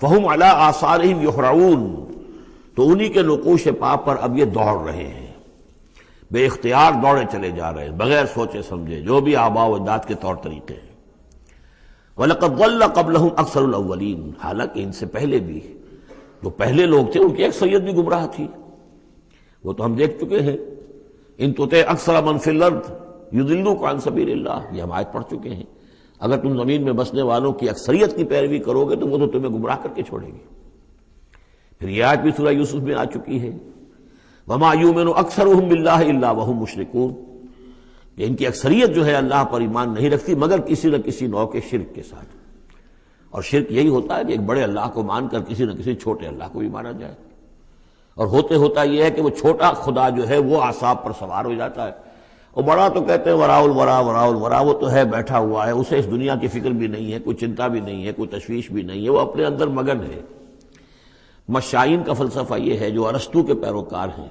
فہم علی آثارہم یہرعون، تو انہی کے نقوش پا پر اب یہ دوڑ رہے ہیں، بے اختیار دوڑے چلے جا رہے ہیں، بغیر سوچے سمجھے، جو بھی آباء و اجداد کے طور طریقے ہیں۔ وَلَقَدْ ضَلَّ قَبْلَهُمْ أَكْثَرُ الْأَوَّلِينَ، حالانکہ ان سے پہلے بھی جو پہلے لوگ تھے ان کی اکثریت بھی گمراہ تھی، وہ تو ہم دیکھ چکے ہیں۔ ان تُطِعْ أَكْثَرَ مَنْ فِي الْأَرْضِ يُضِلُّوكَ عَنْ سَبِيلِ اللَّهِ، یہ ہم آیت پڑھ چکے ہیں۔ اگر تم زمین میں بسنے والوں کی اکثریت کی پیروی کرو گے تو وہ تو تمہیں گمراہ کر کے چھوڑے گی۔ پھر یہ آیت بھی سورہ یوسف میں آ چکی ہے، وَمَا يُؤْمِنُ أَكْثَرُهُم بِاللَّهِ إِلَّا وَهُمْ مُشْرِكُونَ، کہ ان کی اکثریت جو ہے اللہ پر ایمان نہیں رکھتی مگر کسی نہ کسی نوع کے شرک کے ساتھ، اور شرک یہی ہوتا ہے کہ ایک بڑے اللہ کو مان کر کسی نہ کسی چھوٹے اللہ کو بھی مانا جائے، اور ہوتا یہ ہے کہ وہ چھوٹا خدا جو ہے وہ اعصاب پر سوار ہو جاتا ہے، اور بڑا تو کہتے ہیں وراء الورا وراء الورا، وہ تو ہے بیٹھا ہوا ہے، اسے اس دنیا کی فکر بھی نہیں ہے، کوئی چنتا بھی نہیں ہے، کوئی تشویش بھی نہیں ہے، وہ اپنے اندر مگن ہے۔ مشائین کا فلسفہ یہ ہے جو ارسطو کے پیروکار ہیں،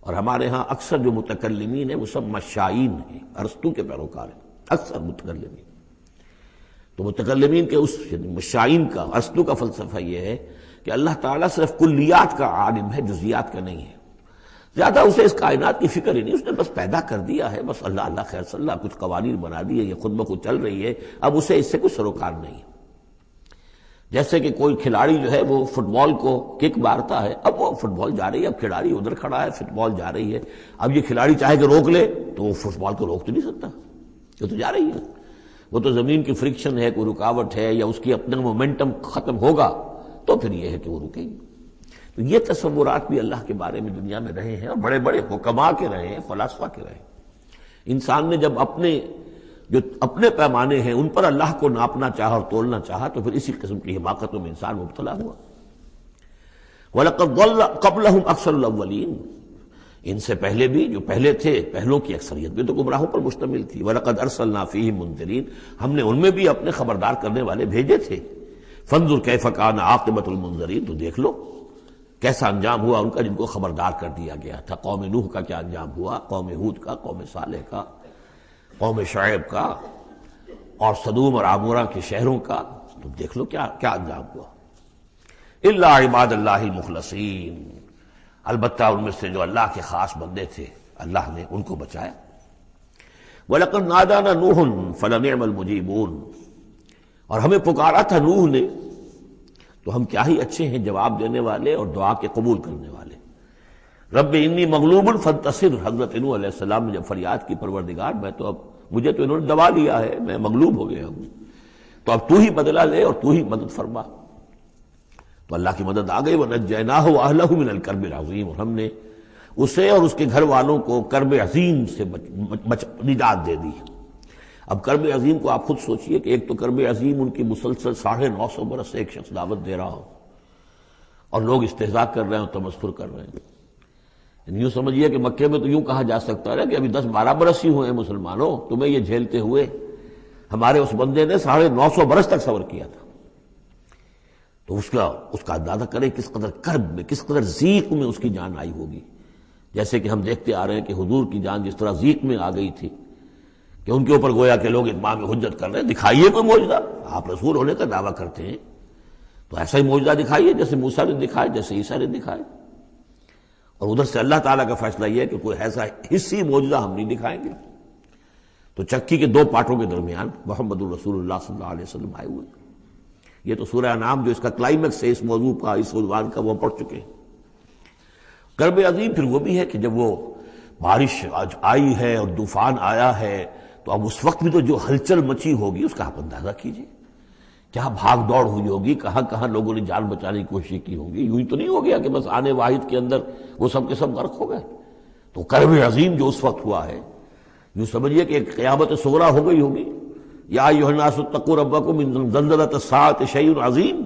اور ہمارے ہاں اکثر جو متکلمین ہیں وہ سب مشائین ہیں، ارسطو کے پیروکار ہیں اکثر متکلمین۔ تو متکلمین کے اس مشائین کا ارسطو کا فلسفہ یہ ہے کہ اللہ تعالیٰ صرف کلیات کا عالم ہے، جزیات کا نہیں ہے، زیادہ اسے اس کائنات کی فکر ہی نہیں، اس نے بس پیدا کر دیا ہے، بس اللہ اللہ خیر صلی اللہ، کچھ قوانین بنا دیے، یہ خود بخود چل رہی ہے، اب اسے اس سے کچھ سروکار نہیں ہے۔ جیسے کہ کوئی کھلاڑی جو ہے وہ فٹ بال کو کک مارتا ہے، اب وہ فٹ بال جا رہی ہے، اب کھلاڑی ادھر کھڑا ہے، فٹ بال جا رہی ہے، اب یہ کھلاڑی چاہے کہ روک لے تو وہ فٹ بال کو روک تو نہیں سکتا، یہ تو جا رہی ہے، وہ تو زمین کی فرکشن ہے، کوئی رکاوٹ ہے، یا اس کی اپنا مومنٹم ختم ہوگا تو پھر یہ ہے کہ وہ رکے گی۔ تو یہ تصورات بھی اللہ کے بارے میں دنیا میں رہے ہیں، اور بڑے بڑے حکماء کے رہے ہیں، فلاسفہ کے رہے ہیں۔ انسان نے جب اپنے پیمانے ہیں ان پر اللہ کو ناپنا چاہا اور تولنا چاہا تو پھر اسی قسم کی حماقتوں میں انسان مبتلا ہوا۔ وَلَقَدْ ضَلَّ قَبْلَهُمْ أَكْثَرُ الْأَوَّلِينَ، ان سے پہلے بھی جو پہلے تھے، پہلوں کی اکثریت بھی تو گمراہوں پر مشتمل تھی۔ وَلَقَدْ أَرْسَلْنَا فِيهِمْ مُنذِرِينَ، ہم نے ان میں بھی اپنے خبردار کرنے والے بھیجے تھے۔ فَانظُرْ كَيْفَ كَانَ عَاقِبَةُ الْمُنذَرِينَ، تو دیکھ لو کیسا انجام ہوا ان کا جن کو خبردار کر دیا گیا تھا۔ قوم نوح کا کیا انجام ہوا، قوم ہود کا، قوم صالح کا، قوم شعیب کا، اور صدوم اور عمورہ کے شہروں کا، تو دیکھ لو کیا انجام ہوا۔ الا عباد اللہ المخلصین، البتہ ان میں سے جو اللہ کے خاص بندے تھے اللہ نے ان کو بچایا۔ وَلَقَدْ نَادَانَا نُوحٌ فَلَنِعْمَ الْمُجِيبُونَ، اور ہمیں پکارا تھا نوح نے تو ہم کیا ہی اچھے ہیں جواب دینے والے اور دعا کے قبول کرنے والے۔ رب انی مغلوب فانتصر، حضرت نوح علیہ السلام نے جب فریاد کی پروردگار مجھے تو انہوں نے دبا لیا ہے، میں مغلوب ہو گیا ہوں، تو اب تو ہی بدلہ لے اور تو ہی مدد فرما۔ تو اللہ کی مدد آ گئی، وَنَجَّيْنَاهُ وَأَهْلَهُ مِنَ الْكَرْبِ الْعَظِيمِ، اور ہم نے اسے اور اس کے گھر والوں کو کرب عظیم سے نجات دے دی۔ اب کرب عظیم کو آپ خود سوچئے کہ ایک تو کرب عظیم ان کی مسلسل 950 برس سے ایک شخص دعوت دے رہا ہو اور لوگ استہزاء کر رہے ہیں اور تمسخر کر رہے ہیں۔ یوں سمجھیے کہ مکے میں تو یوں کہا جا سکتا ہے کہ ابھی 10-12 برس ہی ہوئے مسلمانوں تمہیں یہ جھیلتے ہوئے، ہمارے اس بندے نے 950 برس تک صبر کیا تھا۔ تو اس کا اندازہ کریں کس قدر کرب میں، کس قدر ضیق میں اس کی جان آئی ہوگی۔ جیسے کہ ہم دیکھتے آ رہے ہیں کہ حضور کی جان جس طرح ضیق میں آ گئی تھی کہ ان کے اوپر گویا کہ لوگ اتمام حجت کر رہے ہیں، دکھائیے کوئی معجزہ، آپ رسول ہونے کا دعویٰ کرتے ہیں تو ایسا ہی معجزہ دکھائیے جیسے موسیٰ نے دکھائے، جیسے عیسیٰ نے دکھائے۔ اور ادھر سے اللہ تعالیٰ کا فیصلہ یہ ہے کہ کوئی ایسا حصی معجزہ ہم نہیں دکھائیں گے۔ تو چکی کے 2 پارٹوں کے درمیان محمد الرسول اللہ صلی اللہ علیہ وسلم آئے ہوئے۔ یہ تو سورہ انعام جو اس کا کلائمیکس ہے اس موضوع کا، اس عنوان کا، وہ پڑھ چکے ہیں۔ کرب عظیم پھر وہ بھی ہے کہ جب وہ بارش آج آئی ہے اور طوفان آیا ہے تو اب اس وقت بھی تو جو ہلچل مچی ہوگی اس کا آپ اندازہ کیجیے، کیا بھاگ دوڑ ہوئی ہوگی، کہاں کہاں لوگوں نے جان بچانے کی کوشش کی ہوگی۔ یوں ہی تو نہیں ہو گیا کہ بس آنے واحد کے اندر وہ سب کے سب غرق ہو گئے۔ تو کرب عظیم جو اس وقت ہوا ہے، یوں سمجھیے کہ ایک قیامت صغریٰ ہو گئی ہوگی۔ یا ایھا الناس اتقوا ربکم ان زلزلۃ الساعۃ شیء عظیم،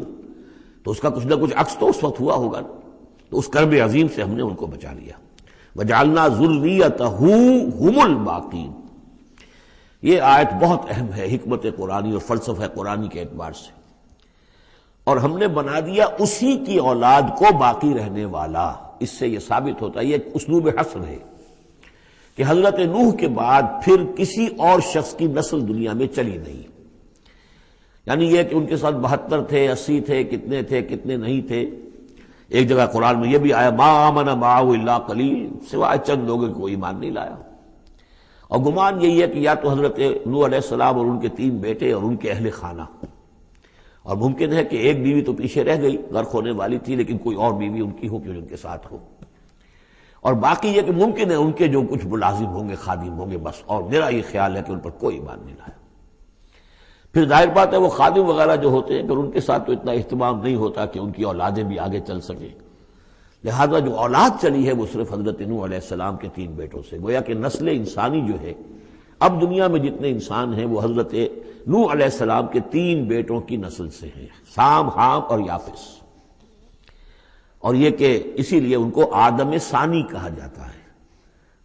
تو اس کا کچھ نہ کچھ عکس تو اس وقت ہوا ہوگا۔ تو اس کرب عظیم سے ہم نے ان کو بچا لیا۔ وجعلنا ذریتہ هم الباقین، یہ آیت بہت اہم ہے حکمت قرآنی اور فلسفہ قرآنی کے اعتبار سے۔ اور ہم نے بنا دیا اسی کی اولاد کو باقی رہنے والا۔ اس سے یہ ثابت ہوتا ہے، یہ ایک اسلوب حصر ہے کہ حضرت نوح کے بعد پھر کسی اور شخص کی نسل دنیا میں چلی نہیں۔ یعنی یہ کہ ان کے ساتھ 72 تھے، 80 تھے، کتنے نہیں تھے۔ ایک جگہ قرآن میں یہ بھی آیا ما آمن معه الا قلیل، سوائے چند لوگوں کو ایمان نہیں لایا۔ اور گمان یہی ہے کہ یا تو حضرت نوح علیہ السلام اور ان کے 3 بیٹے اور ان کے اہل خانہ، اور ممکن ہے کہ ایک بیوی تو پیچھے رہ گئی، غرق ہونے والی تھی، لیکن کوئی اور بیوی ان کی ہو کہ ان کے ساتھ ہو، اور باقی یہ کہ ممکن ہے ان کے جو کچھ ملازم ہوں گے، خادم ہوں گے، بس۔ اور میرا یہ خیال ہے کہ ان پر کوئی ایمان نہیں لایا۔ پھر ظاہر بات ہے وہ خادم وغیرہ جو ہوتے ہیں پھر ان کے ساتھ تو اتنا اہتمام نہیں ہوتا کہ ان کی اولادیں بھی آگے چل سکیں، لہذا جو اولاد چلی ہے وہ صرف حضرت نوح علیہ السلام کے 3 بیٹوں سے۔ گویا کہ نسل انسانی جو ہے اب دنیا میں جتنے انسان ہیں وہ حضرت نوح علیہ السلام کے 3 بیٹوں کی نسل سے ہیں، سام، حام اور یافس۔ اور یہ کہ اسی لیے ان کو آدم ثانی کہا جاتا ہے۔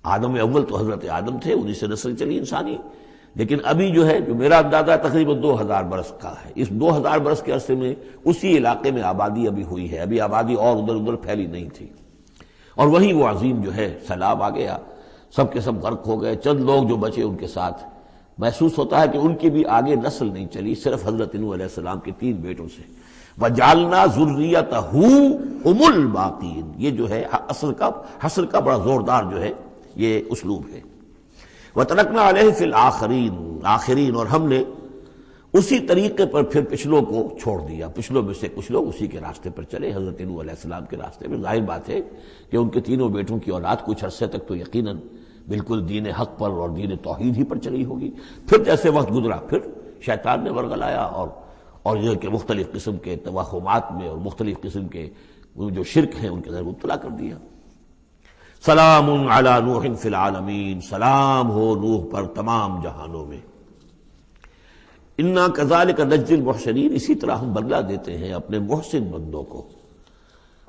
آدم اول تو حضرت آدم تھے، انہی سے نسل چلی انسانی، لیکن ابھی جو ہے جو میرا اندازہ تقریباً 2000 برس کا ہے، اس 2000 برس کے عرصے میں اسی علاقے میں آبادی ابھی ہوئی ہے، ابھی آبادی اور ادھر ادھر پھیلی نہیں تھی، اور وہیں وہ عظیم جو ہے سیلاب آ گیا، سب کے سب غرق ہو گئے، چند لوگ جو بچے ان کے ساتھ۔ محسوس ہوتا ہے کہ ان کی بھی آگے نسل نہیں چلی، صرف حضرت نوح علیہ السلام کے 3 بیٹوں سے۔ وَجَعَلْنَا ذُرِّيَّتَهُ هُمُ الْبَاقِينَ، یہ جو ہے حصر کا بڑا زوردار جو ہے یہ اسلوب ہے۔ وَتَرَكْنَا عَلَيْهِ فِي الْآخِرِينَ، آخرین، اور ہم نے اسی طریقے پر پھر پچھلوں کو چھوڑ دیا، پچھلوں میں سے کچھ لوگ اسی کے راستے پر چلے، حضرت نوح علیہ السلام کے راستے میں۔ ظاہر بات ہے کہ ان کے 3 بیٹوں کی اولاد کچھ عرصے تک تو یقیناً بالکل دین حق پر اور دین توحید ہی پر چلی ہوگی، پھر جیسے وقت گزرا پھر شیطان نے ورگلایا اور یہ کہ مختلف قسم کے توہمات میں اور مختلف قسم کے جو شرک ہیں ان کے اندر مبتلا کر دیا۔ سلام علی نوح فی العالمین، سلام ہو نوح پر تمام جہانوں میں۔ انا کذالک نجزی المحسنین، اسی طرح ہم بدلہ دیتے ہیں اپنے محسن بندوں کو،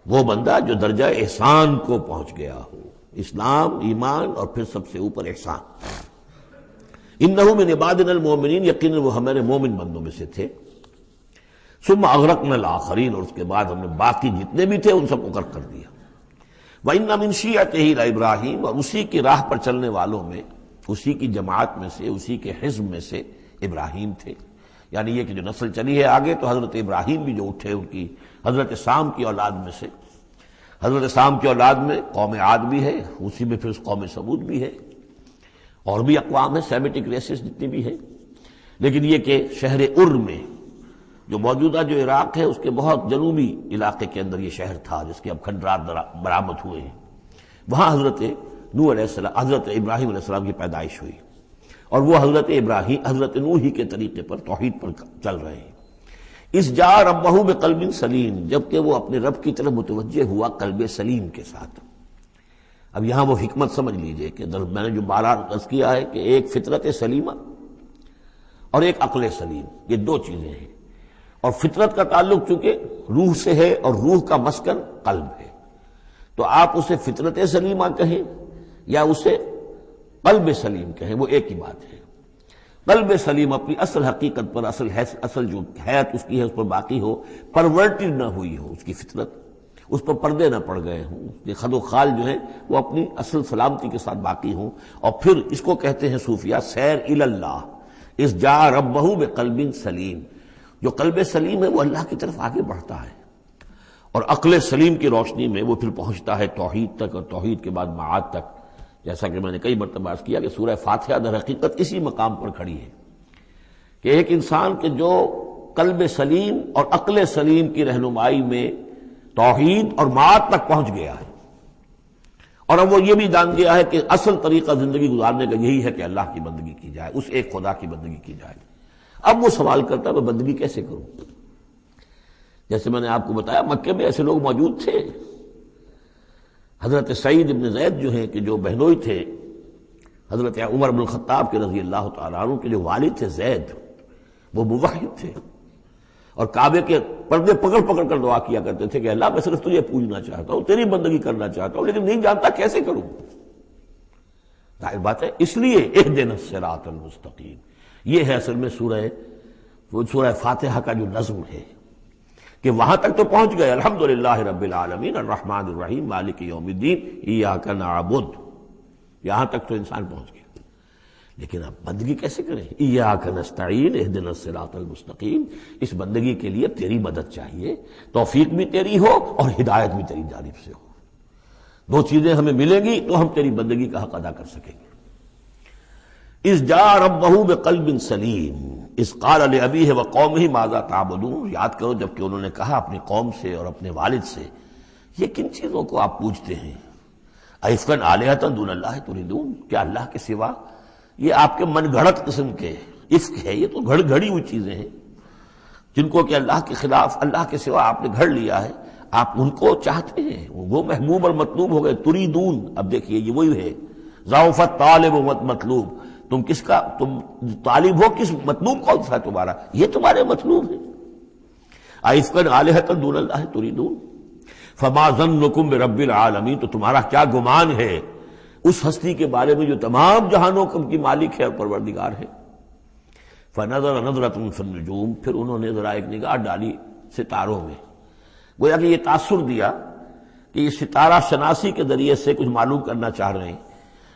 وہ بندہ جو درجہ احسان کو پہنچ گیا ہو، اسلام، ایمان اور پھر سب سے اوپر احسان۔ انہ من عبادنا المؤمنین، یقیناً وہ ہمارے مومن بندوں میں سے تھے۔ ثم اغرقنا الاخرین، اور اس کے بعد ہم نے باقی جتنے بھی تھے ان سب کو غرق کر دیا۔ وَإِنَّ مِن شِيعَتِهِ لَإِبْرَاهِيمَ، اور اسی کی راہ پر چلنے والوں میں، اسی کی جماعت میں سے، اسی کے حزب میں سے ابراہیم تھے۔ یعنی یہ کہ جو نسل چلی ہے آگے تو حضرت ابراہیم بھی جو اٹھے ان کی حضرت سام کی اولاد میں سے، حضرت سام کی اولاد میں قوم عاد بھی ہے، اسی میں پھر قوم سمود بھی ہے، اور بھی اقوام ہیں سیمیٹک ریسز جتنی بھی ہیں، لیکن یہ کہ شہر ار میں جو موجودہ جو عراق ہے اس کے بہت جنوبی علاقے کے اندر یہ شہر تھا جس کے اب کھنڈرات برآمد ہوئے ہیں، وہاں حضرت نوح علیہ السلام، حضرت ابراہیم علیہ السلام کی پیدائش ہوئی، اور وہ حضرت نوح ہی کے طریقے پر توحید پر چل رہے ہیں۔ اس جا ربہ بقلب سلیم، جبکہ وہ اپنے رب کی طرف متوجہ ہوا قلب سلیم کے ساتھ۔ اب یہاں وہ حکمت سمجھ لیجئے کہ میں نے جو بارہ عرض کیا ہے کہ ایک فطرت سلیمہ اور ایک عقل سلیم، یہ 2 چیزیں ہیں، اور فطرت کا تعلق چونکہ روح سے ہے اور روح کا مسکن قلب ہے، تو آپ اسے فطرت سلیمہ کہیں یا اسے قلب سلیم کہیں، وہ ایک ہی بات ہے۔ قلب سلیم اپنی اصل حقیقت پر، اصل جو حیات اس کی ہے اس پر باقی ہو، پرورٹڈ نہ ہوئی ہو اس کی فطرت، اس پر پردے نہ پڑ گئے ہوں، یہ خد و خال جو ہے وہ اپنی اصل سلامتی کے ساتھ باقی ہوں، اور پھر اس کو کہتے ہیں صوفیہ سیر الی اللہ، اس جا ربہ بقلب سلیم، جو قلب سلیم ہے وہ اللہ کی طرف آگے بڑھتا ہے، اور عقل سلیم کی روشنی میں وہ پھر پہنچتا ہے توحید تک، اور توحید کے بعد معاد تک، جیسا کہ میں نے کئی مرتبہ عرض کیا کہ سورہ فاتحہ در حقیقت اسی مقام پر کھڑی ہے کہ ایک انسان کے جو قلب سلیم اور عقل سلیم کی رہنمائی میں توحید اور معاد تک پہنچ گیا ہے، اور اب وہ یہ بھی جان گیا ہے کہ اصل طریقہ زندگی گزارنے کا یہی ہے کہ اللہ کی بندگی کی جائے، اس ایک خدا کی بندگی کی جائے۔ اب وہ سوال کرتا ہے میں بندگی کیسے کروں؟ جیسے میں نے آپ کو بتایا مکے میں ایسے لوگ موجود تھے، حضرت سعید ابن زید جو ہیں کہ جو بہنوئی تھے حضرت عمر بن الخطاب کے رضی اللہ تعالیٰ عنہ کے جو والد تھے زید، وہ موحد تھے، اور کعبے کے پردے پکڑ پکڑ کر دعا کیا کرتے تھے کہ اللہ میں صرف تجھے پوجنا چاہتا ہوں، تیری بندگی کرنا چاہتا ہوں، لیکن نہیں جانتا کیسے کروں۔ ظاہر بات ہے، اس لیے اہدنا الصراط المستقیم، یہ ہے اصل میں سورہ فاتحہ کا جو نظم ہے کہ وہاں تک تو پہنچ گئے، الحمدللہ رب العالمین الرحمن الرحیم مالک یوم الدین ایاک نعبد، یہاں تک تو انسان پہنچ گیا۔ لیکن اب بندگی کیسے کریں؟ ایاک نستعین اہدنا الصراط المستقیم، اس بندگی کے لیے تیری مدد چاہیے، توفیق بھی تیری ہو اور ہدایت بھی تیری جانب سے ہو، دو چیزیں ہمیں ملیں گی تو ہم تیری بندگی کا حق ادا کر سکیں گے۔ اذ جاء ربہ بقلب سلیم اذ قال لأبیہ وقومہ ماذا تعبدون، یاد کرو جب کہ انہوں نے کہا اپنی قوم سے اور اپنے والد سے، یہ کن چیزوں کو آپ پوجتے ہیں؟ ائفکا آلہۃ دون اللہ تریدون، کیا اللہ کے سوا؟ یہ آپ کے من گھڑت قسم کے افک ہے، یہ تو گھڑی ہوئی چیزیں ہیں جن کو کہ اللہ کے خلاف، اللہ کے سوا آپ نے گھڑ لیا ہے، آپ ان کو چاہتے ہیں، وہ محبوب اور مطلوب ہو گئے۔ تریدون، اب دیکھیے یہ وہی ہے، ضعف طالب و مطلوب، تم کس کا، تم طالب ہو کس، مطلوب کون سا تمہارا؟ یہ تمہارے مطلوب ہے۔ ائفکا آلہۃ دون اللہ تریدون فما ظنکم برب العالمین، تو تمہارا کیا گمان ہے اس ہستی کے بارے میں جو تمام جہانوں کی مالک ہے اور پروردگار ہے۔ فنظر نظرۃ فی النجوم، پھر انہوں نے ذرا ایک نگاہ ڈالی ستاروں میں، گویا کہ یہ تاثر دیا کہ یہ ستارہ شناسی کے ذریعے سے کچھ معلوم کرنا چاہ رہے ہیں،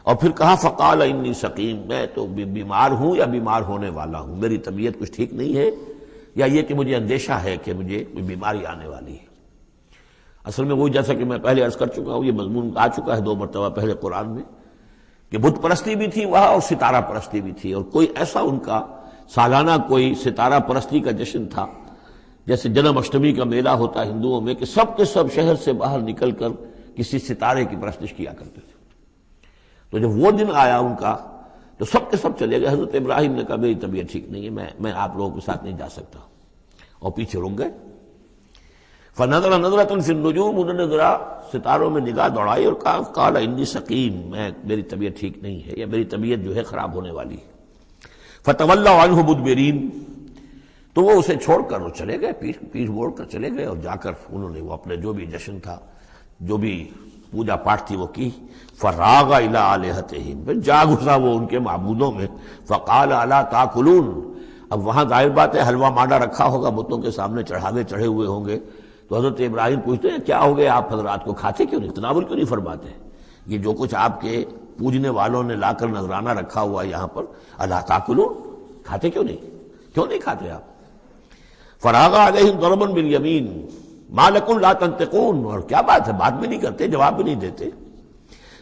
اور پھر کہا فقال انی سقیم، میں تو بیمار ہوں یا بیمار ہونے والا ہوں، میری طبیعت کچھ ٹھیک نہیں ہے، یا یہ کہ مجھے اندیشہ ہے کہ مجھے کوئی بیماری آنے والی ہے۔ اصل میں وہی جیسا کہ میں پہلے عرض کر چکا ہوں، یہ مضمون آ چکا ہے 2 مرتبہ پہلے قرآن میں، کہ بت پرستی بھی تھی وہاں اور ستارہ پرستی بھی تھی، اور کوئی ایسا ان کا سالانہ کوئی ستارہ پرستی کا جشن تھا، جیسے جنم اشٹمی کا میلہ ہوتا ہے ہندوؤں میں، کہ سب کے سب شہر سے باہر نکل کر کسی ستارے کی پرستش کیا کرتے تھے۔ تو جب وہ دن آیا ان کا تو سب کے سب چلے گئے۔ حضرت ابراہیم نے کہا میری طبیعت ٹھیک نہیں ہے، میں آپ لوگوں کے ساتھ نہیں جا سکتا، اور پیچھے رک گئے۔ فنظر نظرۃ فی النجوم، انہوں نے ذرا ستاروں میں نگاہ دوڑائی اور کہا قال انی سقیم، میری طبیعت ٹھیک نہیں ہے، یا میری طبیعت جو ہے خراب ہونے والی ہے۔ فتولوا عنہ مدبرین، تو وہ اسے چھوڑ کر وہ چلے گئے، پیٹھ موڑ کر چلے گئے، اور جا کر انہوں نے وہ اپنے جو بھی جشن تھا، جو بھی پوجا پاٹ تھی وہ کی۔ فراغ الی آلہتہم، پھر جا گھسا وہ ان کے معبودوں میں۔ فقال الا تاکلون، اب وہاں ظاہر بات ہے حلوہ مانڈا رکھا ہوگا، بتوں کے سامنے چڑھاوے چڑھے ہوئے ہوں گے، تو حضرت ابراہیم پوچھتے ہیں کیا ہو گیا آپ حضرات کو، کھاتے کیوں نہیں، تناول کیوں نہیں فرماتے؟ یہ جو کچھ آپ کے پوجنے والوں نے لا کر نذرانہ رکھا ہوا ہے یہاں پر، الا تاکلون، کھاتے کیوں نہیں کھاتے آپ؟ فراغ علیہم ضربا بالیمین ما لکم لا تنطقون، اور کیا بات ہے، بات بھی نہیں کرتے، جواب بھی نہیں دیتے۔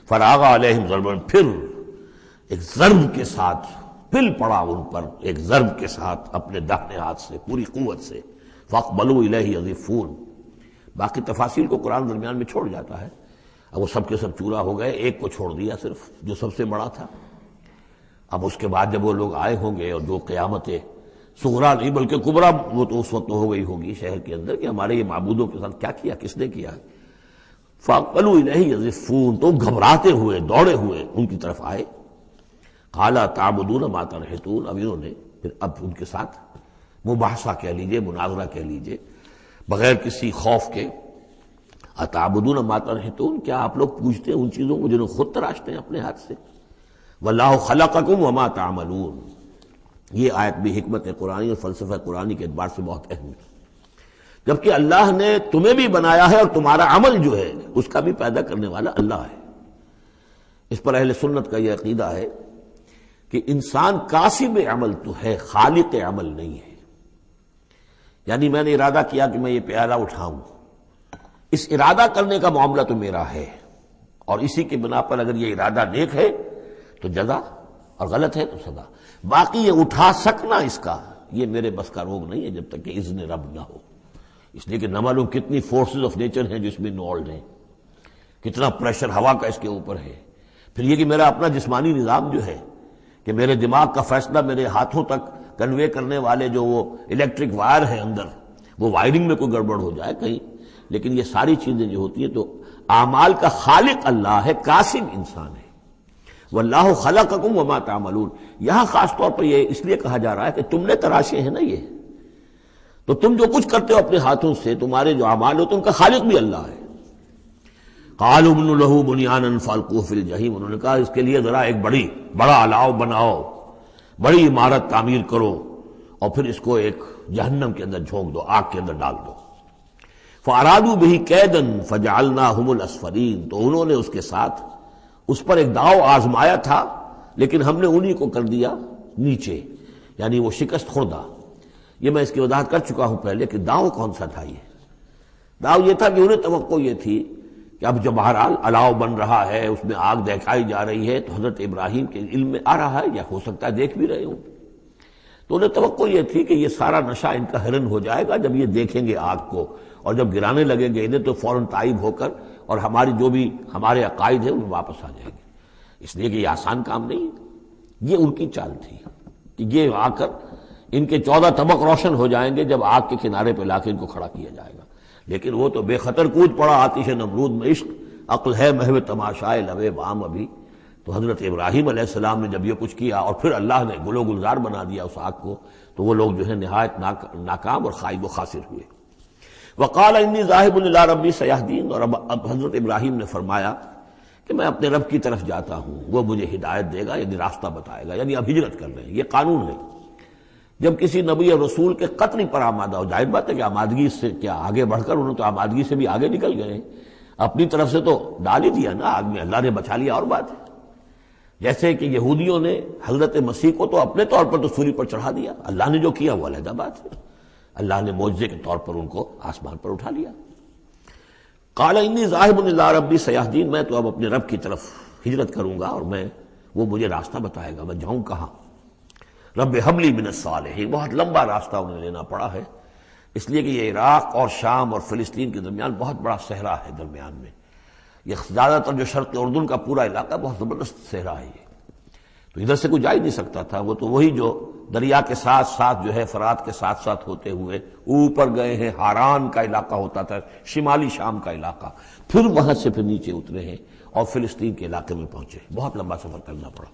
فراغ علیہم ضربا، پھر ایک ضرب کے ساتھ پل پڑا ان پر، ایک ضرب کے ساتھ اپنے داہنے ہاتھ سے پوری قوت سے۔ فاقبلوا الیہ یزفون، باقی تفاصیل کو قرآن درمیان میں چھوڑ جاتا ہے۔ اب وہ سب کے سب چورا ہو گئے، ایک کو چھوڑ دیا صرف، جو سب سے بڑا تھا۔ اب اس کے بعد جب وہ لوگ آئے ہوں گے، اور جو قیامت صغریٰ نہیں بلکہ کبریٰ وہ تو اس وقت ہو گئی ہوگی شہر کے اندر، کہ ہمارے یہ معبودوں کے ساتھ کیا کیا، کس نے کیا ہے۔ فاقبلوا الیہ یزفون، تو گھبراتے ہوئے دوڑے ہوئے ان کی طرف آئے۔ قال تعبدون ما تنحتون، اب انہوں نے پھر اب ان کے ساتھ مباحثہ کہہ لیجئے، مناظرہ کہہ لیجئے، بغیر کسی خوف کے، اتعبدون ما تنحتون، کیا آپ لوگ پوجتے ہیں ان چیزوں کو جنہیں خود تراشتے ہیں اپنے ہاتھ سے؟ واللہ خلقکم وما تعملون، یہ آیت بھی حکمت قرآنی اور فلسفہ قرآنی کے اعتبار سے بہت اہم ہے، جبکہ اللہ نے تمہیں بھی بنایا ہے اور تمہارا عمل جو ہے اس کا بھی پیدا کرنے والا اللہ ہے۔ اس پر اہل سنت کا یہ عقیدہ ہے کہ انسان کاسب عمل تو ہے، خالق عمل نہیں ہے۔ یعنی میں نے ارادہ کیا کہ میں یہ پیالہ اٹھاؤں، اس ارادہ کرنے کا معاملہ تو میرا ہے، اور اسی کی بنا پر اگر یہ ارادہ نیک ہے تو جزا، اور غلط ہے تو سزا۔ باقی یہ اٹھا سکنا اس کا، یہ میرے بس کا روگ نہیں ہے جب تک کہ اذن رب نہ ہو، اس لیے کہ نہ معلوم کتنی فورسز آف نیچر ہیں جو اس میں انوالوڈ ہیں، کتنا پریشر ہوا کا اس کے اوپر ہے۔ پھر یہ کہ میرا اپنا جسمانی نظام جو ہے، کہ میرے دماغ کا فیصلہ میرے ہاتھوں تک کنوے کرنے والے جو وہ الیکٹرک وائر ہیں اندر، وہ وائرنگ میں کوئی گڑبڑ ہو جائے کہیں، لیکن یہ ساری چیزیں جو ہوتی ہیں تو اعمال کا خالق اللہ ہے، کاسب انسان ہے۔ واللہ خلقکم وما تعملون، یہاں خاص طور پر یہ اس لیے کہا جا رہا ہے کہ تم نے تراشے ہیں نا یہ، تو تم جو کچھ کرتے ہو اپنے ہاتھوں سے، تمہارے جو اعمال ہوتے ہیں ان کا خالق بھی اللہ ہے۔ قالوا ابنوا له بنيانا فالقوه في الجحيم، انہوں نے کہا اس کے لیے ذرا ایک بڑا الاؤ بناؤ، بڑی عمارت تعمیر کرو، اور پھر اس کو ایک جہنم کے اندر جھونک دو، آگ کے اندر ڈال دو۔ فارادوا به کیدا فجعلناهم الاسفلین، تو انہوں نے اس کے ساتھ اس پر ایک داؤ آزمایا تھا، لیکن ہم نے انہی کو کر دیا نیچے، یعنی وہ شکست خوردہ۔ یہ میں اس کی وضاحت کر چکا ہوں پہلے کہ داؤ کون سا تھا۔ یہ داؤ یہ تھا کہ انہیں توقع یہ تھی کہ اب جب بہرحال الاؤ بن رہا ہے، اس میں آگ دکھائی جا رہی ہے، تو حضرت ابراہیم کے علم میں آ رہا ہے، یا ہو سکتا ہے دیکھ بھی رہے ہوں، تو انہیں توقع یہ تھی کہ یہ سارا نشہ ان کا ہرن ہو جائے گا جب یہ دیکھیں گے آگ کو، اور جب گرانے لگیں گے انہیں تو فوراً تائب ہو کر اور ہماری جو بھی ہمارے عقائد ہیں ان میں واپس آ جائیں گے۔ اس لیے کہ یہ آسان کام نہیں ہے، یہ ان کی چال تھی کہ یہ آ کر ان کے 14 طبق روشن ہو جائیں گے جب آگ کے کنارے پہ لا کے ان کو کھڑا کیا جائے گا۔ لیکن وہ تو بے خطر کود پڑا آتش نمرود میں عشق، عقل ہے محو تماشائے لبے بام ابھی۔ تو حضرت ابراہیم علیہ السلام نے جب یہ کچھ کیا اور پھر اللہ نے گل و گلزار بنا دیا اس آگ کو، تو وہ لوگ جو ہے نہایت ناکام اور خائب و خاسر ہوئے۔ وقال انی ذاہب الی ربی سیہدین، اور اب حضرت ابراہیم نے فرمایا کہ میں اپنے رب کی طرف جاتا ہوں، وہ مجھے ہدایت دے گا، یعنی راستہ بتائے گا، یعنی اب ہجرت کر رہے ہیں۔ یہ قانون ہے جب کسی نبی اور رسول کے قتل پر آمادہ ہو، ظاہر بات ہے کہ آمادگی سے کیا آگے بڑھ کر، انہوں تو آمادگی سے بھی آگے نکل گئے، اپنی طرف سے تو ڈال ہی دیا نا آگ میں، اللہ نے بچا لیا اور بات ہے۔ جیسے کہ یہودیوں نے حضرت مسیح کو تو اپنے طور پر تو سولی پر چڑھا دیا، اللہ نے جو کیا وہ علیحدہ بات ہے، اللہ نے معجزے کے طور پر ان کو آسمان پر اٹھا لیا۔ قال انی ذاہب الی ربی سیہدین، میں تو اب اپنے رب کی طرف ہجرت کروں گا اور وہ مجھے راستہ بتائے گا، میں جاؤں کہاں۔ رب حب لی من الصالحین، بہت لمبا راستہ انہیں لینا پڑا ہے، اس لیے کہ یہ عراق اور شام اور فلسطین کے درمیان بہت بڑا صحرا ہے درمیان میں۔ یہ زیادہ تر جو شرق اردن کا پورا علاقہ بہت زبردست صحرا ہے یہ، تو ادھر سے کوئی جا ہی نہیں سکتا تھا۔ وہ تو وہی جو دریا کے ساتھ ساتھ جو ہے فرات کے ساتھ ساتھ ہوتے ہوئے اوپر گئے ہیں، ہاران کا علاقہ ہوتا تھا، شمالی شام کا علاقہ، پھر وہاں سے پھر نیچے اترے ہیں اور فلسطین کے علاقے میں پہنچے، بہت لمبا سفر کرنا پڑا۔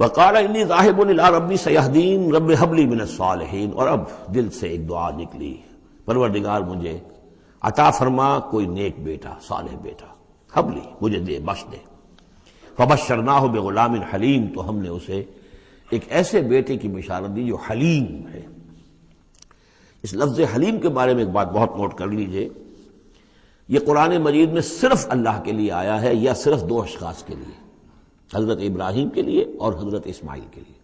وقال انی ذاہب الی ربی سیہدین رب حب لی من الصالحین، اور اب دل سے ایک دعا نکلی، پروردگار مجھے عطا فرما کوئی نیک بیٹا، صالح بیٹا، حب لی مجھے دے، بخش دے۔ فبشرناہ بغلام حلیم، تو ہم نے اسے ایک ایسے بیٹے کی بشارت دی جو حلیم ہے۔ اس لفظ حلیم کے بارے میں ایک بات بہت نوٹ کر لیجئے، یہ قرآن مجید میں صرف اللہ کے لیے آیا ہے یا صرف دو اشخاص کے لیے، حضرت ابراہیم کے لیے اور حضرت اسماعیل کے لیے۔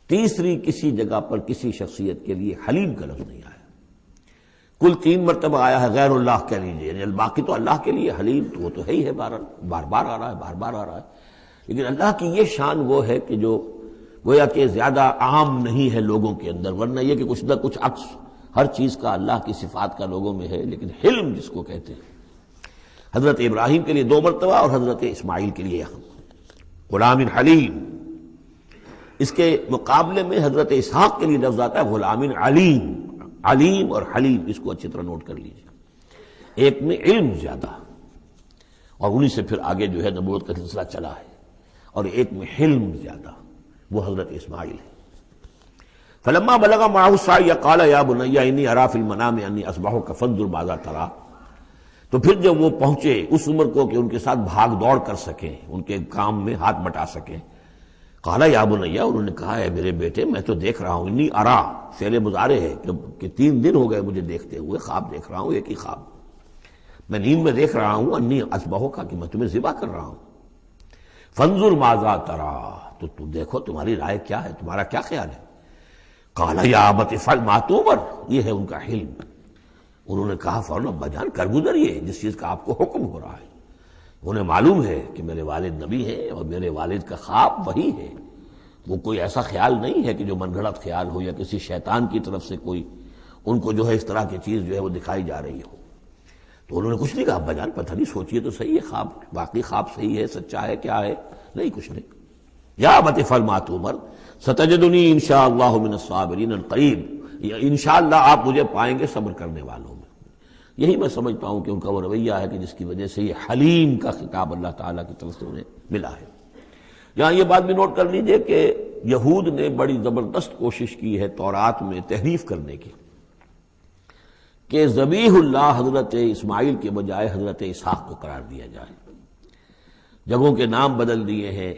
تیسری کسی جگہ پر کسی شخصیت کے لیے حلیم کا لفظ نہیں آیا۔ کل 3 مرتبہ آیا ہے غیر اللہ کہہ لیجیے، یعنی باقی تو اللہ کے لیے حلیم تو وہ تو ہے ہی ہے، بار بار آ رہا ہے، بار بار آ رہا ہے، لیکن اللہ کی یہ شان وہ ہے کہ جو گویا کہ زیادہ عام نہیں ہے لوگوں کے اندر، ورنہ یہ کہ کچھ نہ کچھ عکس ہر چیز کا اللہ کی صفات کا لوگوں میں ہے، لیکن حلم جس کو کہتے ہیں، حضرت ابراہیم کے لیے 2 مرتبہ اور حضرت اسماعیل کے لیے غلام حلیم۔ اس کے مقابلے میں حضرت اسحاق کے لیے لفظ آتا ہے غلام علیم، علیم اور حلیم، اس کو اچھی طرح نوٹ کر لیجیے۔ ایک میں علم زیادہ اور انہی سے پھر آگے جو ہے نبوت کا سلسلہ چلا ہے، اور ایک میں حلم زیادہ، وہ حضرت اسماعیل ہے۔ فلما بلغ معه السعي قال يا بني اني ارى في المنام اني اصبحك فانظر ماذا ترى، تو پھر جب وہ پہنچے اس عمر کو کہ ان کے ساتھ بھاگ دوڑ کر سکیں، ان کے کام میں ہاتھ بٹا سکیں، قال یا بنی، انہوں نے کہا ہے میرے بیٹے میں تو دیکھ رہا ہوں، انی ارا فعل مضارع ہے کہ 3 دن ہو گئے مجھے دیکھتے ہوئے، خواب دیکھ رہا ہوں، ایک ہی خواب میں نیند میں دیکھ رہا ہوں، انی اصبحک کہ میں تمہیں ذبح کر رہا ہوں، فانظر ماذا ترى، تو تم دیکھو تمہاری رائے کیا ہے، تمہارا کیا خیال ہے۔ قال یا ابت افعل ما تؤمر، یہ ہے ان کا حلم۔ انہوں نے کہا فوراً ابا جان کر گزریے جس چیز کا آپ کو حکم ہو رہا ہے۔ انہیں معلوم ہے کہ میرے والد نبی ہیں اور میرے والد کا خواب وہی ہے، وہ کوئی ایسا خیال نہیں ہے کہ جو من گھڑت خیال ہو یا کسی شیطان کی طرف سے کوئی ان کو جو ہے اس طرح کی چیز جو ہے وہ دکھائی جا رہی ہو۔ تو انہوں نے کچھ نہیں کہا ابا جان پتہ نہیں سوچیے تو صحیح ہے، خواب باقی خواب صحیح ہے، سچا ہے، کیا ہے، نہیں کچھ نہیں۔ یا ابت افعل ما تؤمر ستجدنی انشاءاللہ من الصابرین قریب، انشاءاللہ آپ مجھے پائیں گے صبر کرنے والوں میں۔ یہی میں سمجھتا ہوں کہ ان کا وہ رویہ ہے کہ جس کی وجہ سے یہ حلیم کا خطاب اللہ تعالیٰ کی طرف سے انہیں ملا ہے۔ یہاں یہ بات بھی نوٹ کر لیجئے کہ یہود نے بڑی زبردست کوشش کی ہے تورات میں تحریف کرنے کی، کہ ذبیح اللہ حضرت اسماعیل کے بجائے حضرت اسحاق کو قرار دیا جائے۔ جگہوں کے نام بدل دیے ہیں،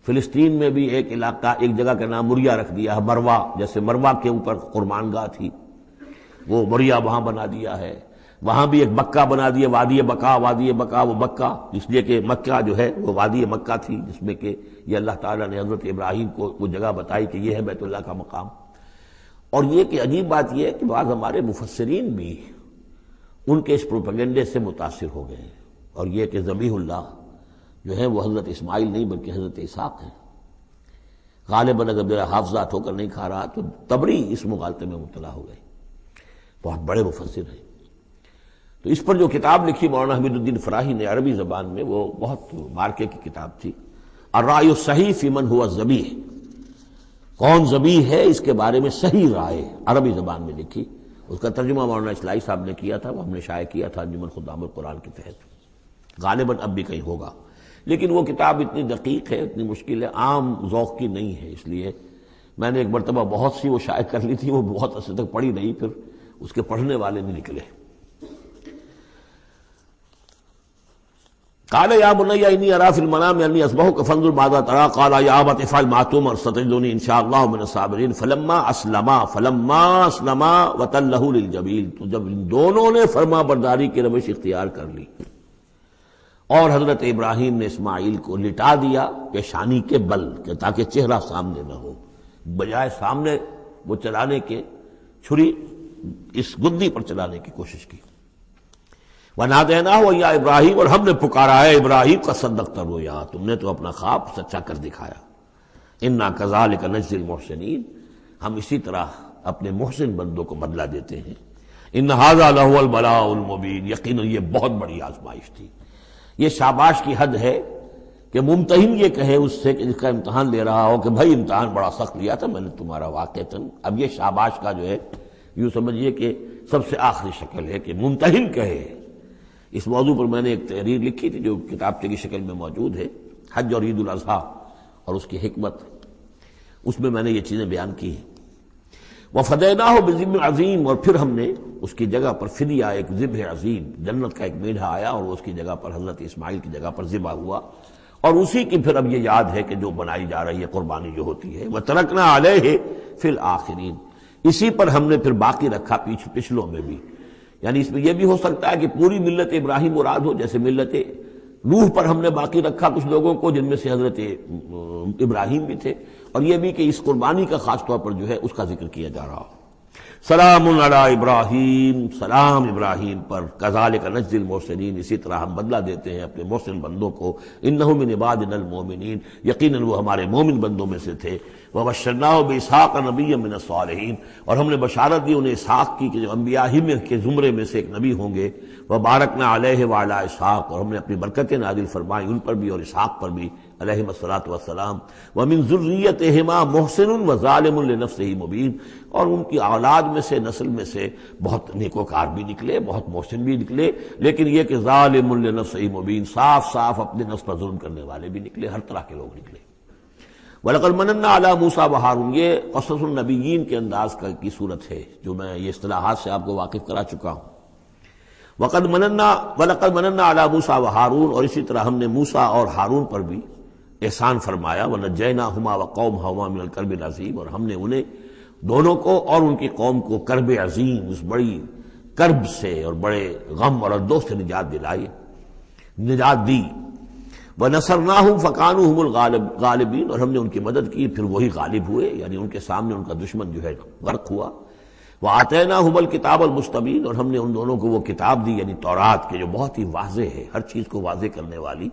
فلسطین میں بھی ایک علاقہ، ایک جگہ کا نام مریا رکھ دیا ہے، مروا، جیسے مروا کے اوپر قربان گاہ تھی، وہ مریا وہاں بنا دیا ہے، وہاں بھی ایک مکہ بنا دیا، وادی بقا، وادی بقا وہ مکہ، اس لیے کہ مکہ جو ہے وہ وادی مکہ تھی، جس میں کہ یہ اللہ تعالیٰ نے حضرت ابراہیم کو وہ جگہ بتائی کہ یہ ہے بیت اللہ کا مقام۔ اور یہ کہ عجیب بات یہ ہے کہ بعض ہمارے مفسرین بھی ان کے اس پروپیگنڈے سے متاثر ہو گئے ہیں، اور یہ کہ ذبیح اللہ جو ہے وہ حضرت اسماعیل نہیں بلکہ حضرت اسحاق ہے۔ غالباً اگر میرا حافظہ ٹھوکر نہیں کھا رہا تو تبری اس مغالطے میں مبتلا ہو گئے، بہت بڑے مفسر ہیں۔ تو اس پر جو کتاب لکھی مولانا حمید الدین فراہی نے عربی زبان میں، وہ بہت مارکے کی کتاب تھی، الرائے الصحیح فی من ہوا الذبیح، کون ذبیح ہے اس کے بارے میں صحیح رائے، عربی زبان میں لکھی۔ اس کا ترجمہ مولانا اصلاحی صاحب نے کیا تھا، وہ ہم نے شائع کیا تھا انجمن خدام القرآن کے تحت، غالباً اب بھی کہیں ہوگا، لیکن وہ کتاب اتنی دقیق ہے، اتنی مشکل ہے، عام ذوق کی نہیں ہے، اس لیے میں نے ایک مرتبہ بہت سی وہ شائع کر لی تھی، وہ بہت عرصے تک پڑھی نہیں، پھر اس کے پڑھنے والے نہیں نکلے۔ قال یا بنی انی اری فی المنام انی اذبحک فانظر ماذا تری، قال یا ابت افعل ما تؤمر ستجدنی ان شاء اللہ من الصابرین، فلما اسلما وتلہ للجبین، تو جب ان دونوں نے فرما برداری کی روش اختیار کر لی اور حضرت ابراہیم نے اسماعیل کو لٹا دیا پیشانی کے بل کہ تاکہ چہرہ سامنے نہ ہو، بجائے سامنے وہ چلانے کے چھری اس گدی پر چلانے کی کوشش کی۔ وَنَادَيْنَاهُ يَا ابراہیم، اور ہم نے پکارا ہے ابراہیم کا صدقت رؤیا، تم نے تو اپنا خواب سچا کر دکھایا۔ اِنَّا كَذَلِكَ نَجْزِي الْمُحْسِنِينَ، ہم اسی طرح اپنے محسن بندوں کو بدلہ دیتے ہیں۔ إِنَّ هَذَا لَهُوَ الْبَلَاءُ الْمُبِينُ، یقیناً یہ بہت بڑی آزمائش تھی۔ یہ شاباش کی حد ہے کہ ممتحن یہ کہے اس سے کہ جس کا امتحان لے رہا ہو کہ بھائی امتحان بڑا سخت لیا تھا میں نے تمہارا واقعتاً، اب یہ شاباش کا جو ہے یوں سمجھیے کہ سب سے آخری شکل ہے کہ ممتحن کہے۔ اس موضوع پر میں نے ایک تحریر لکھی تھی جو کتابچے کی شکل میں موجود ہے، حج اور عید الاضحیٰ اور اس کی حکمت، اس میں میں نے یہ چیزیں بیان کی ہیں۔ وَفَدَيْنَاهُ بِذِبْحٍ عَظِيمٍ، اور پھر ہم نے اس کی جگہ پر فدیہ ایک ذبح عظیم، جنت کا ایک میڑھا آیا اور وہ اس کی جگہ پر حضرت اسماعیل کی جگہ پر ذبح ہوا، اور اسی کی پھر اب یہ یاد ہے کہ جو بنائی جا رہی ہے قربانی جو ہوتی ہے۔ وَتَرَكْنَا عَلَيْهِ فِي الْآخِرِينَ، اسی پر ہم نے پھر باقی رکھا پچھلوں میں بھی، یعنی اس میں یہ بھی ہو سکتا ہے کہ پوری ملت ابراہیم مراد ہو، جیسے ملت نوح پر ہم نے باقی رکھا کچھ لوگوں کو جن میں سے حضرت ابراہیم بھی تھے، اور یہ بھی کہ اس قربانی کا خاص طور پر جو ہے اس کا ذکر کیا جا رہا ہو۔ سلام علی ابراہیم، سلام ابراہیم پر، کذالک نجزی المحسنین، اسی طرح ہم بدلہ دیتے ہیں اپنے محسن بندوں کو، انہ من عبادنا المؤمنین، یقیناً وہ ہمارے مومن بندوں میں سے تھے۔ وبشرناہ باسحاق نبیا من الصالحین، اور ہم نے بشارت دی انہیں اسحاق کی کہ جو انبیاء ہی میں کے زمرے میں سے ایک نبی ہوں گے۔ وبارکنا علیہ وعلی اسحاق، اور ہم نے اپنی برکتیں نازل فرمائی ان پر بھی اور اسحاق پر بھی علیہم الصلاۃ والسلام۔ ومن ذریتہما محسن وظالم لنفسہ مبین، اور ان کی اولاد میں سے، نسل میں سے بہت نیکوکار بھی نکلے، بہت محسن بھی نکلے، لیکن یہ کہ ظالم لنفسہ مبین، صاف صاف اپنے نفس پر ظلم کرنے والے بھی نکلے، ہر طرح کے لوگ نکلے۔ وَلَقَدْ مَنَنَّا عَلَىٰ مُوسَىٰ وَهَارُونَ، یہ قصص النبیین کے انداز کی صورت ہے جو میں یہ اصطلاحات سے آپ کو واقف کرا چکا ہوں۔ وَلَقَدْ مَنَنَّا عَلَىٰ مُوسَىٰ وَهَارُونَ، اور اسی طرح ہم نے موسیٰ اور ہارون پر بھی احسان فرمایا۔ وَنَجَّيْنَاهُمَا وَقَوْمَهُمَا مِنَ الْكَرْبِ الْعَظِيمِ، اور ہم نے انہیں دونوں کو اور ان کی قوم کو کرب عظیم، اس بڑی کرب سے اور بڑے غم اور اردوہ سے نجات دلائی، نجات دی۔ وَنَصَرْنَاهُمْ فَكَانُوا هُمُ الْغَالِبِينَ، اور ہم نے ان کی مدد کی پھر وہی غالب ہوئے، یعنی ان کے سامنے ان کا دشمن جو ہے غرق ہوا۔ وَآتَيْنَاهُمُ الْكِتَابَ الْمُسْتَبِينَ، اور ہم نے ان دونوں کو وہ کتاب دی یعنی تورات کے جو بہت ہی واضح ہے، ہر چیز کو واضح کرنے والی۔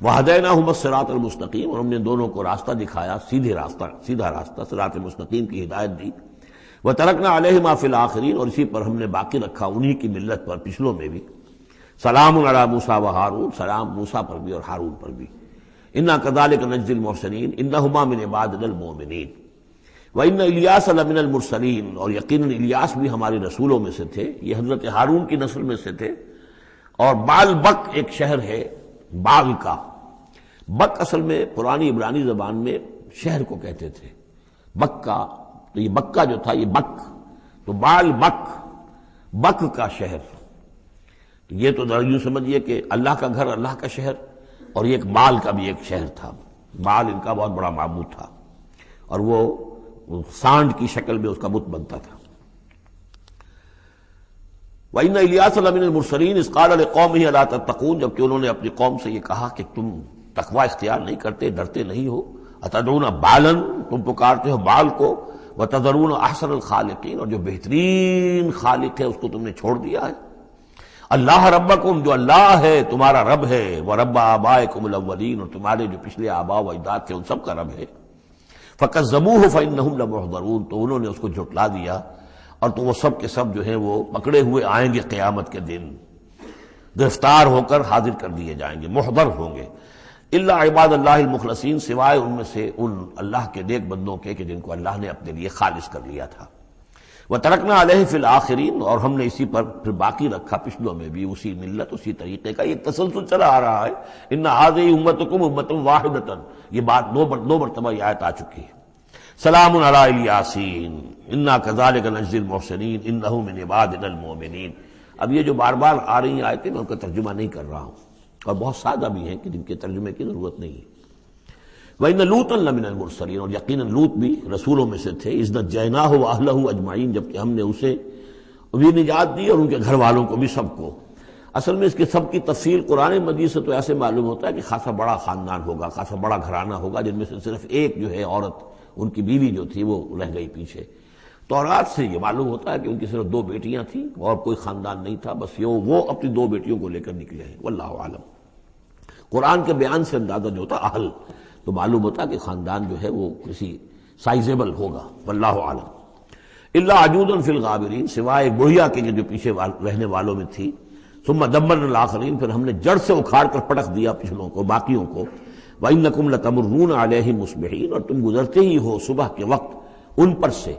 وَهَدَيْنَاهُمَ الصِّرَاطَ الْمُسْتَقِيمَ، اور ہم نے دونوں کو راستہ دکھایا، سیدھا راستہ صراط مستقیم کی ہدایت دی۔ وَتَرَكْنَا عَلَيْهِمَا فِي الْآخِرِينَ، اور اسی پر ہم نے باقی رکھا انہی کی ملت پر پچھلوں میں بھی۔ سلام علی موسیٰ وہارون، سلام موسیٰ پر بھی اور ہارون پر بھی۔ انا کذالک نجزی المحسنین انہما من عبادنا المؤمنین وان الیاس لمن المرسلین، اور یقیناً الیاس بھی ہمارے رسولوں میں سے تھے، یہ حضرت ہارون کی نسل میں سے تھے۔ اور بال بک ایک شہر ہے باغ کا، بک اصل میں پرانی عبرانی زبان میں شہر کو کہتے تھے، بکہ، تو یہ بکہ جو تھا یہ بک، تو بال بک، بک کا شہر، یہ تو یوں سمجھیے کہ اللہ کا گھر، اللہ کا شہر، اور یہ ایک بال کا بھی ایک شہر تھا، بال ان کا بہت بڑا معبود تھا، اور وہ سانڈ کی شکل میں اس کا بت بنتا تھا۔ وَإِنَّ إِلْيَاسَ لَمِنَ الْمُرْسَلِينَ إِذْ قَالَ لِقَوْمِهِ أَلَا تَتَّقُونَ، جبکہ انہوں نے اپنی قوم سے یہ کہا کہ تم تقوی اختیار نہیں کرتے، ڈرتے نہیں ہو. أَتَدْعُونَ بَعْلًا، تم پکارتے ہو بال کو، وَتَذَرُونَ أَحْسَنَ الْخَالِقِينَ، اور جو بہترین خالق ہے اس کو تم نے چھوڑ دیا ہے. اللہ ربکم، جو اللہ ہے تمہارا رب ہے، ورب آبائکم الاولین، اور تمہارے جو پچھلے آباء و اجداد تھے ان سب کا رب ہے. فکذبوہ فانہم لمحضرون، تو انہوں نے اس کو جھٹلا دیا اور تو وہ سب کے سب جو ہیں وہ پکڑے ہوئے آئیں گے قیامت کے دن، گرفتار ہو کر حاضر کر دیے جائیں گے، محضر ہوں گے. الا عباد اللہ المخلصین، سوائے ان میں سے ان اللہ کے نیک بندوں کے کہ جن کو اللہ نے اپنے لیے خالص کر لیا تھا. وَتَرَكْنَا عَلَيْهِ فِي الْآخِرِينَ، اور ہم نے اسی پر پھر باقی رکھا پچھلوں میں بھی اسی ملت، اسی طریقے کا ایک تسلسل چلا آ رہا ہے. ان هذه امتکم امۃ واحدۃ، یہ بات دو مرتبہ یہ آیت آ چکی ہے. سلام علی الیاسین انا کذالک نجزی المحسنین انہ من عبادنا المؤمنین. اب یہ جو بار بار آ رہی ہیں آیتیں میں ان کا ترجمہ نہیں کر رہا ہوں، اور بہت سادہ بھی ہیں کہ جن کے ترجمے کی ضرورت نہیں ہے. وَإِنَّ لُوطًا لَمِنَ الْمُرْسَلِينَ، اور یقیناً لوط بھی رسولوں میں سے تھے. اِذْ نَجَّيْنَاهُ وَأَهْلَهُ أَجْمَعِينَ، جبکہ ہم نے اسے بھی نجات دی اور ان کے گھر والوں کو بھی، سب کو. اصل میں اس کے سب کی تفصیل قرآن مجید سے تو ایسے معلوم ہوتا ہے کہ خاصا بڑا خاندان ہوگا، خاصا بڑا گھرانہ ہوگا، جن میں سے صرف ایک جو ہے عورت، ان کی بیوی جو تھی وہ رہ گئی پیچھے. تورات سے یہ معلوم ہوتا ہے کہ ان کی صرف 2 بیٹیاں تھیں اور کوئی خاندان نہیں تھا، بس یہ وہ اپنی 2 بیٹیوں کو لے کر نکلے ہیں. واللہ عالم. قرآن کے بیان سے اندازہ جو ہوتا اہل، تو معلوم ہوتا کہ خاندان جو ہے وہ کسی سائزیبل ہوگا. واللہ عالم. الا عجوزا فی الغابرین، سوائے ایک بڑھیا کے جو پیچھے رہنے والوں میں تھی. ثم دمرنا الاخرین، پھر ہم نے جڑ سے اکھاڑ کر پٹک دیا پچھلوں کو، باقیوں کو. وَإِنَّكُمْ لَتَمُرُّونَ عَلَيْهِمْ مُصْبِحِينَ، اور تم گزرتے ہی ہو صبح کے وقت ان پر سے،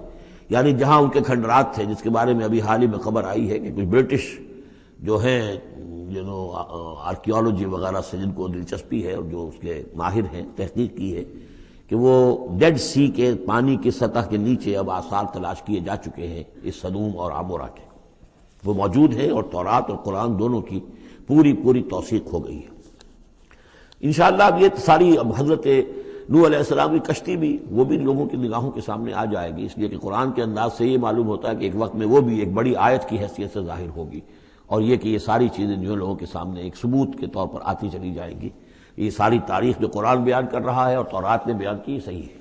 یعنی جہاں ان کے کھنڈرات تھے، جس کے بارے میں ابھی حال ہی میں خبر آئی ہے کہ کچھ برٹش جو ہیں آرکیالوجی وغیرہ سے جن کو دلچسپی ہے اور جو اس کے ماہر ہیں، تحقیق کی ہے کہ وہ ڈیڈ سی کے پانی کی سطح کے نیچے اب آثار تلاش کیے جا چکے ہیں اس سدوم اور عمورہ کے، وہ موجود ہیں، اور تورات اور قرآن دونوں کی پوری توثیق ہو گئی ہے. انشاءاللہ اب یہ ساری اب حضرت نوح علیہ السلام کی کشتی بھی وہ بھی لوگوں کی نگاہوں کے سامنے آ جائے گی، اس لیے کہ قرآن کے انداز سے یہ معلوم ہوتا ہے کہ ایک وقت میں وہ بھی ایک بڑی آیت کی حیثیت سے ظاہر ہوگی، اور یہ کہ یہ ساری چیزیں جو لوگوں کے سامنے ایک ثبوت کے طور پر آتی چلی جائیں گی. یہ ساری تاریخ جو قرآن بیان کر رہا ہے اور تورات نے بیان کی صحیح ہے.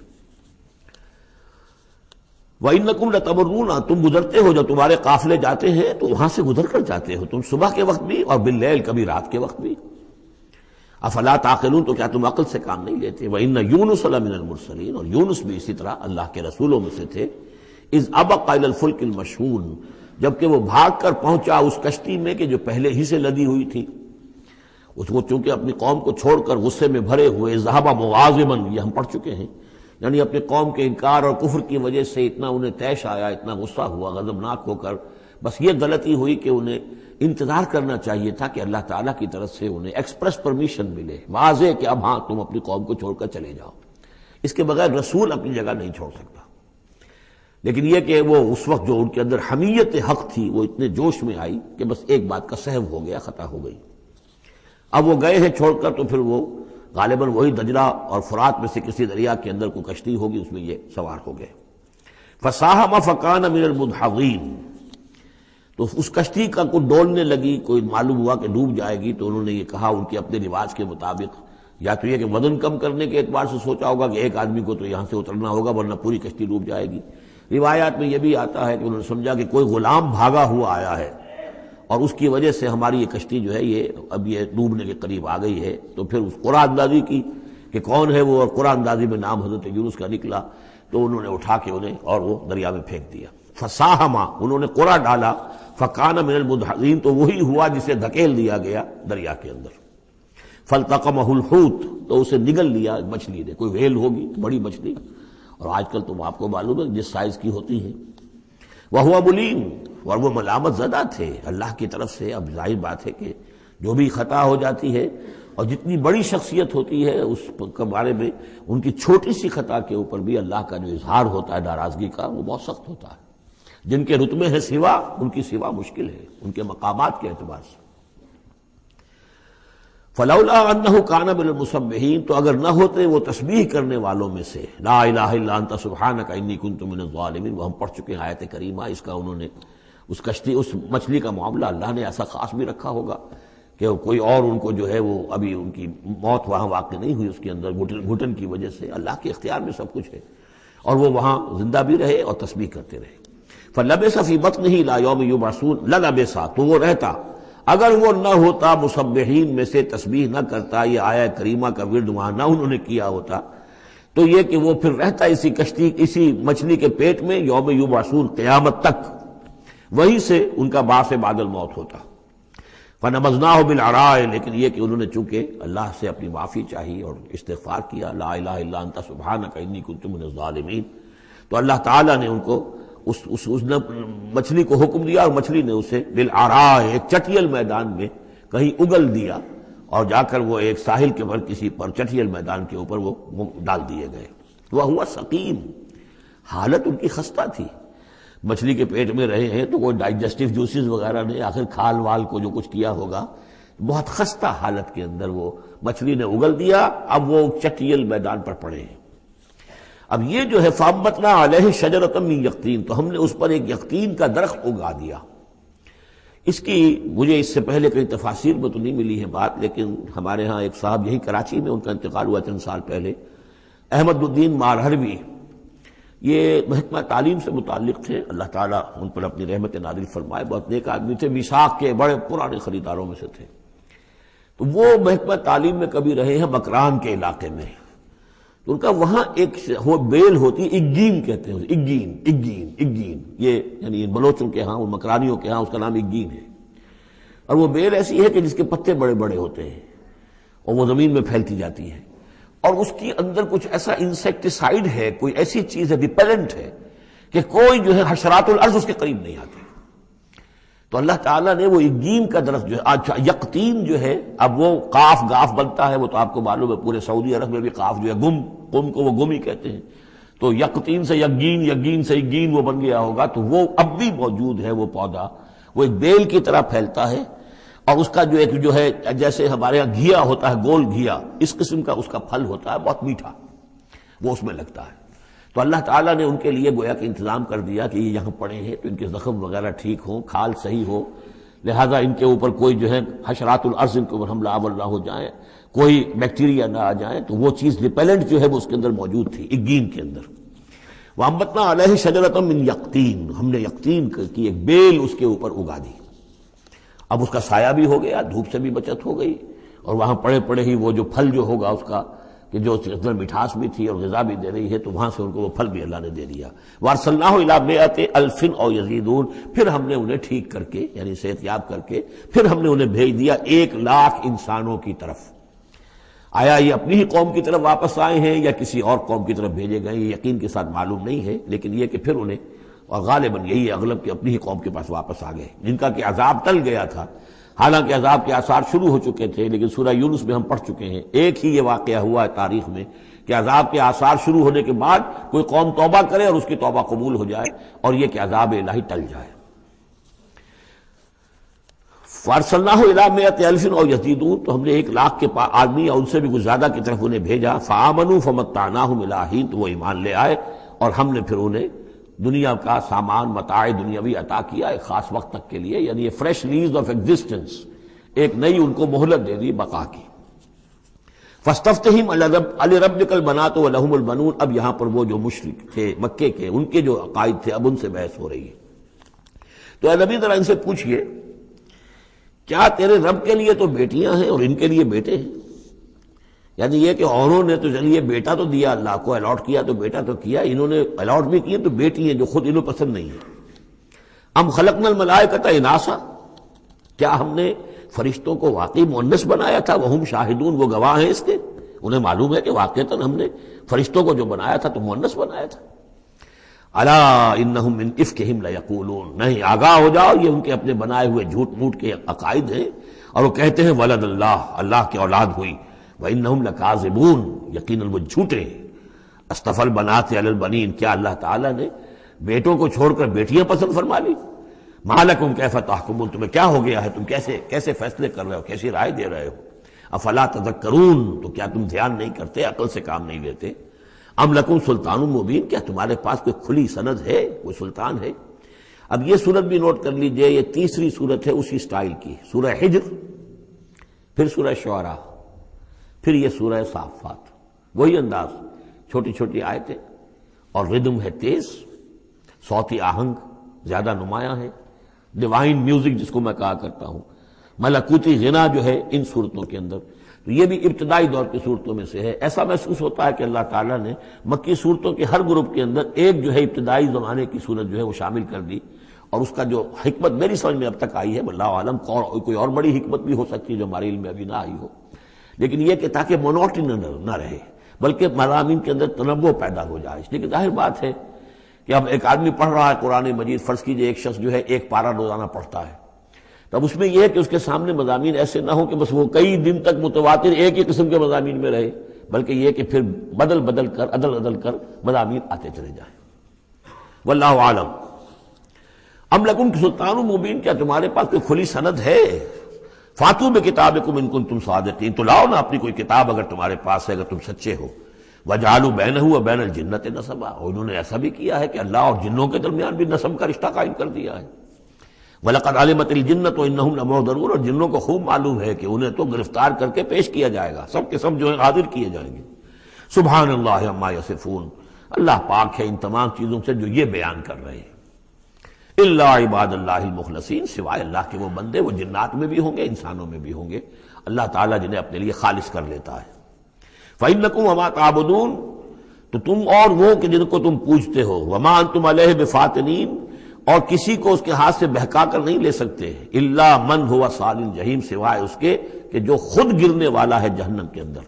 وَإِنَّكُمْ لَتَمُرُّونَ، تم گزرتے ہو، جب تمہارے قافلے جاتے ہیں تو وہاں سے گزر کر جاتے ہو، تم صبح کے وقت بھی اور باللیل، کبھی رات کے وقت بھی. افلا تعقلون، تو کیا تم عقل سے کام نہیں لیتے. وَإِنَّ يُونُسَ لَمِنَ الْمُرْسَلِينَ، اور یونس بھی اسی طرح اللہ کے رسولوں میں سے تھے. اِذْ أَبَقَ إِلَى الْفُلْكِ الْمَشْحُونِ، جبکہ وہ بھاگ کر پہنچا اس کشتی میں کہ جو پہلے ہی سے لدی ہوئی تھی. اس کو چونکہ اپنی قوم کو چھوڑ کر غصے میں بھرے ہوئے، ذہب مغاضبا، یہ ہم پڑھ چکے ہیں، یعنی اپنی قوم کے انکار اور کفر کی وجہ سے اتنا انہیں طیش آیا، اتنا غصہ ہوا، غضبناک ہو کر. بس یہ غلطی ہوئی کہ انہیں انتظار کرنا چاہیے تھا کہ اللہ تعالیٰ کی طرف سے انہیں ایکسپریس پرمیشن ملے، واضح کہ اب ہاں تم اپنی قوم کو چھوڑ کر چلے جاؤ. اس کے بغیر رسول اپنی جگہ نہیں چھوڑ سکتا. لیکن یہ کہ وہ اس وقت جو ان کے اندر حمیت حق تھی وہ اتنے جوش میں آئی کہ بس ایک بات کا سہو ہو گیا، خطا ہو گئی. اب وہ گئے ہیں چھوڑ کر، تو پھر وہ غالباً وہی دجلہ اور فرات میں سے کسی دریا کے اندر کوئی کشتی ہوگی، اس میں یہ سوار ہو گئے. فساہم فکان من المدحضین، تو اس کشتی کا کوئی ڈولنے لگی، کوئی معلوم ہوا کہ ڈوب جائے گی، تو انہوں نے یہ کہا ان کے اپنے رواج کے مطابق، یا تو یہ کہ وزن کم کرنے کے اعتبار سے سوچا ہوگا کہ ایک آدمی کو تو یہاں سے اترنا ہوگا ورنہ پوری کشتی ڈوب جائے گی. روایات میں یہ بھی آتا ہے کہ انہوں نے سمجھا کہ کوئی غلام بھاگا ہوا آیا ہے اور اس کی وجہ سے ہماری یہ کشتی جو ہے یہ اب یہ ڈوبنے کے قریب آ گئی ہے. تو پھر اس قرآن اندازی کی کہ کون ہے وہ، اور قرآن اندازی میں نام حضرت یونس کا نکلا، تو انہوں نے اٹھا کے انہیں اور وہ دریا میں پھینک دیا. فساہما، انہوں نے قرآن ڈالا، فکان من المدحضین، تو وہی ہوا جسے دھکیل دیا گیا دریا کے اندر. فالتقمہ الحوت، تو اسے نگل لیا مچھلی نے، کوئی ویل ہوگی بڑی مچھلی، اور آج کل تو آپ کو معلوم ہے جس سائز کی ہوتی ہے. وہو ملیم، اور وہ ملامت زدہ تھے اللہ کی طرف سے. اب ظاہر بات ہے کہ جو بھی خطا ہو جاتی ہے اور جتنی بڑی شخصیت ہوتی ہے اس کے بارے میں ان کی چھوٹی سی خطا کے اوپر بھی اللہ کا جو اظہار ہوتا ہے ناراضگی کا، وہ بہت سخت ہوتا ہے. جن کے رتبے ہیں سوا، ان کی سوا مشکل ہے ان کے مقامات کے اعتبار سے. فلولا انہ کان من المسبحین، تو اگر نہ ہوتے وہ تسبیح کرنے والوں میں سے، لا الہ الا انت سبحانک انی کنت من الظالمین، وہ ہم پڑھ چکے ہیں آیت کریمہ. اس کا انہوں نے اس کشتی اس مچھلی کا معاملہ اللہ نے ایسا خاص بھی رکھا ہوگا کہ کوئی اور ان کو جو ہے وہ ابھی ان کی موت وہاں واقع نہیں ہوئی اس کے اندر گھٹن کی وجہ سے، اللہ کے اختیار میں سب کچھ ہے، اور وہ وہاں زندہ بھی رہے اور تسبیح کرتے رہے۔ فَلَبِثَ فِي بَطْنِهِ إِلَىٰ يَوْمِ يُبْعَثُونَ لَلَبِثَ، تو وہ رہتا اگر وہ نہ ہوتا مسبحین میں سے، تسبیح نہ کرتا، یہ آیہ کریمہ کا ورد وہاں نہ انہوں نے کیا ہوتا، تو یہ کہ وہ پھر رہتا اسی کشتی اسی مچھلی کے پیٹ میں یوم یبعثون، قیامت تک، وہیں سے ان کا بعث بعد الموت ہوتا۔ فَنَبَذْنَاهُ بِالْعَرَاءِ، لیکن یہ کہ انہوں نے چونکہ اللہ سے اپنی معافی چاہی اور استغفار کیا، لا الہ الا انت سبحانک انی کنت من الظالمین، تو اللہ تعالیٰ نے ان کو اس مچھلی کو حکم دیا، اور مچھلی نے اسے بالعراء، ایک چٹیل میدان میں کہیں اگل دیا، اور جا کر وہ ایک ساحل کے پر کسی پر چٹیل میدان کے اوپر وہ ڈال دیے گئے۔ وَهُوَ سقیم، حالت ان کی خستہ تھی، مچھلی کے پیٹ میں رہے ہیں تو کوئی ڈائجسٹو جوسز وغیرہ نے آخر کھال وال کو جو کچھ کیا ہوگا، بہت خستہ حالت کے اندر وہ مچھلی نے اگل دیا، اب وہ چٹیل میدان پر پڑے ہیں۔ اب یہ جو ہے فَأَنبَتْنَا عَلَيْهِ شَجَرَةً مِّن يَقْطِينٍ، تو ہم نے اس پر ایک یقطین کا درخت اگا دیا۔ اس کی مجھے اس سے پہلے کئی تفاسیر میں تو نہیں ملی ہے بات، لیکن ہمارے ہاں ایک صاحب یہی کراچی میں ان کا انتقال ہوا چند سال پہلے، احمد الدین مارہروی، یہ محکمہ تعلیم سے متعلق تھے، اللہ تعالیٰ ان پر اپنی رحمت نازل فرمائے، بہت نیک آدمی تھے، میثاق کے بڑے پرانے خریداروں میں سے تھے۔ تو وہ محکمہ تعلیم میں کبھی رہے ہیں مکران کے علاقے میں، تو ان کا وہاں ایک بیل ہوتی ہے، اگین کہتے ہیں، اگین، یہ یعنی بلوچوں کے ہاں، مکرانیوں کے ہاں اس کا نام اگین ہے، اور وہ بیل ایسی ہے کہ جس کے پتے بڑے بڑے ہوتے ہیں اور وہ زمین میں پھیلتی جاتی ہے، اور اس کی اندر کچھ ایسا انسیکٹیسائیڈ ہے، کوئی ایسی چیز ہے، ریپیلنٹ ہے، کہ کوئی جو ہے حشرات الارض اس کے قریب نہیں آتے۔ تو اللہ تعالیٰ نے وہ اگین کا درخت جو ہے، اچھا یقطین جو ہے، اب وہ قاف گاف بنتا ہے، وہ تو آپ کو معلوم ہے پورے سعودی عرب میں بھی قاف جو ہے قم کو وہ گم ہی کہتے ہیں، تو یقطین سے یقین سے اگین وہ بن گیا ہوگا، تو وہ اب بھی موجود ہے، وہ پودا وہ ایک بیل کی طرح پھیلتا ہے، اور اس کا جو ایک جو ہے جیسے ہمارے یہاں گھیا ہوتا ہے، گول گھیا، اس قسم کا اس کا پھل ہوتا ہے، بہت میٹھا، وہ اس میں لگتا ہے۔ تو اللہ تعالیٰ نے ان کے لیے گویا کہ انتظام کر دیا کہ یہ یہاں پڑے ہیں تو ان کے زخم وغیرہ ٹھیک ہوں، کھال صحیح ہو، لہذا ان کے اوپر کوئی جو ہے حشرات الارض ان کے اوپر حملہ آور نہ ہو جائیں، کوئی بیکٹیریا نہ آ جائیں، تو وہ چیز ریپیلنٹ جو ہے وہ اس کے اندر موجود تھی اگین کے اندر۔ وَأَنبَتْنَا عَلَيْهِ شَجَرَةً مِّن يَقْطِينٍ، ہم نے یقطین کی ایک بیل اس کے اوپر اگا دی، اب اس کا سایہ بھی ہو گیا، دھوپ سے بھی بچت ہو گئی، اور وہاں پڑے پڑے ہی وہ جو پھل جو ہوگا اس کا کہ جو اندر مٹھاس بھی تھی اور غذا بھی دے رہی ہے، تو وہاں سے ان کو وہ پھل بھی اللہ نے دے دیا۔ وَأَرْسَلْنَاهُ إِلَىٰ مِائَةِ أَلْفٍ أَوْ يَزِيدُونَ، پھر ہم نے انہیں ٹھیک کر کے یعنی صحت یاب کر کے پھر ہم نے انہیں بھیج دیا 1,00,000 انسانوں کی طرف۔ آیا یہ اپنی ہی قوم کی طرف واپس آئے ہیں یا کسی اور قوم کی طرف بھیجے گئے، یہ یقین کے ساتھ معلوم نہیں ہے، لیکن یہ کہ پھر انہیں، اور غالباً یہی ہے اغلب کہ اپنی ہی قوم کے پاس واپس آ گئے، جن کا کہ عذاب ٹل گیا تھا، حالانکہ عذاب کے آثار شروع ہو چکے تھے، لیکن سورہ یونس میں ہم پڑھ چکے ہیں، ایک ہی یہ واقعہ ہوا ہے تاریخ میں کہ عذاب کے آثار شروع ہونے کے بعد کوئی قوم توبہ کرے اور اس کی توبہ قبول ہو جائے، اور یہ کہ عذاب الہی ٹل جائے۔ فَأَرْسَلْنَاهُ إِلَىٰ مِائَةِ أَلْفٍ أَوْ يَزِيدُونَ، تو ہم نے 1,00,000 کے آدمی اور ان سے بھی کچھ زیادہ کی طرف انہیں بھیجا۔ فَآمَنُوا فَمَتَّعْنَاهُمْ إِلَىٰ حِينٍ، تو وہ ایمان لے آئے اور ہم نے پھر انہیں دنیا کا سامان متاع دنیاوی عطا کیا ایک خاص وقت تک کے لیے، یعنی فریش لیز آف ایگزسٹنس، ایک نئی ان کو مہلت دے دی بقا کی۔ فَاسْتَفْتِهِمْ أَلِرَبِّكَ الْبَنَاتُ وَلَهُمُ الْبَنُونَ، اب یہاں پر وہ جو مشرک تھے مکے کے، ان کے جو عقائد تھے، اب ان سے بحث ہو رہی ہے۔ تو اے نبی ذرا ان سے پوچھئے کیا تیرے رب کے لیے تو بیٹیاں ہیں اور ان کے لیے بیٹے ہیں؟ یعنی یہ کہ اوروں نے تو چلیے بیٹا تو دیا، اللہ کو الاٹ کیا تو بیٹا تو کیا، انہوں نے الاٹ بھی کیے تو بیٹی ہیں جو خود انہوں پسند نہیں ہے۔ ام خلقنا الملائکۃ اناثا، کیا ہم نے فرشتوں کو واقعی مؤنث بنایا تھا؟ وہم شاہدون، وہ گواہ ہیں اس کے، انہیں معلوم ہے کہ واقعتاً ہم نے فرشتوں کو جو بنایا تھا تو مؤنث بنایا تھا۔ الا انہم من افکہم لیقولون، نہیں آگاہ ہو جاؤ، یہ ان کے اپنے بنائے ہوئے جھوٹ موٹ کے عقائد ہیں، اور وہ کہتے ہیں ولد اللہ، اللہ کی اولاد ہوئی، وانہم لکاذبون، یقیناً وہ جھوٹے ہیں۔ اصطفى البنات علی البنین، کیا اللہ تعالیٰ نے بیٹوں کو چھوڑ کر بیٹیاں پسند فرما لی؟ ما لکم کیف تحکمون، تمہیں کیا ہو گیا ہے، تم کیسے فیصلے کر رہے ہو، کیسی رائے دے رہے ہو؟ افلا تذکرون، تو کیا تم دھیان نہیں کرتے، عقل سے کام نہیں لیتے؟ ام لکم سلطان مبین، کیا تمہارے پاس کوئی کھلی سند ہے، کوئی سلطان ہے؟ اب یہ سورت بھی نوٹ کر لیجئے، یہ تیسری سورت ہے اسی سٹائل کی، سورہ حجر، پھر سورہ شعراء، پھر یہ سورہ صافات، وہی انداز، چھوٹی چھوٹی آیتیں، اور ردم ہے تیز، صوتی آہنگ زیادہ نمایاں ہے، ڈیوائن میوزک جس کو میں کہا کرتا ہوں، ملکوتی غنا جو ہے ان صورتوں کے اندر۔ تو یہ بھی ابتدائی دور کی صورتوں میں سے ہے۔ ایسا محسوس ہوتا ہے کہ اللہ تعالیٰ نے مکی صورتوں کے ہر گروپ کے اندر ایک جو ہے ابتدائی زمانے کی صورت جو ہے وہ شامل کر دی، اور اس کا جو حکمت میری سمجھ میں اب تک آئی ہے، اللہ عالم کوئی اور بڑی حکمت بھی ہو سکتی ہے جو ہمارے علم میں ابھی نہ آئی ہو، لیکن یہ کہ تاکہ مونوٹنی نہ رہے، بلکہ مضامین کے اندر تنوع پیدا ہو جائے۔ اس لیے کہ ظاہر بات ہے کہ اب ایک آدمی پڑھ رہا ہے قرآن مجید، فرض کیجئے ایک شخص جو ہے ایک پارہ روزانہ پڑھتا ہے، تب اس میں یہ ہے کہ اس کے سامنے مضامین ایسے نہ ہوں کہ بس وہ کئی دن تک متواتر ایک ہی قسم کے مضامین میں رہے، بلکہ یہ کہ پھر بدل کر عدل کر مضامین آتے چلے جائیں۔ واللہ عالم۔ ام لکم سلطان مبین، کیا تمہارے پاس کوئی کھلی سند ہے؟ فاتو بکتابکم ان کنتم صادقین، تو لاؤ نا اپنی کوئی کتاب اگر تمہارے پاس ہے، اگر تم سچے ہو۔ وجعلوا بینہ وبین الجنۃ نسبا، اور انہوں نے ایسا بھی کیا ہے کہ اللہ اور جنوں کے درمیان بھی نسب کا رشتہ قائم کر دیا ہے۔ وَلَقَدْ عَلِمَتِ الْجِنَّةُ وَإِنَّهُمْ لَمُحْضَرُونَ، اور جنوں کو خوب معلوم ہے کہ انہیں تو گرفتار کر کے پیش کیا جائے گا، سب کے سب جو ہیں حاضر کیے جائیں گے۔ سبحان اللہ عما یصفون، اللہ پاک ہے ان تمام چیزوں سے جو یہ بیان کر رہے ہیں۔ الا عباد اللہ المخلصین، سوائے اللہ کے وہ بندے، وہ جنات میں بھی ہوں گے انسانوں میں بھی ہوں گے، اللہ تعالیٰ جنہیں اپنے لیے خالص کر لیتا ہے۔ فَإِنَّكُمْ وَمَا تَعْبُدُونَ، تو تم اور وہ کہ جن کو تم پوجتے ہو، وَمَا أَنْتُمْ عَلَيْهِ بِفَاتِنِينَ، اور کسی کو اس کے ہاتھ سے بہکا کر نہیں لے سکتے، الا من هو صال الجحیم، سوائے اس کے کہ جو خود گرنے والا ہے جہنم کے اندر۔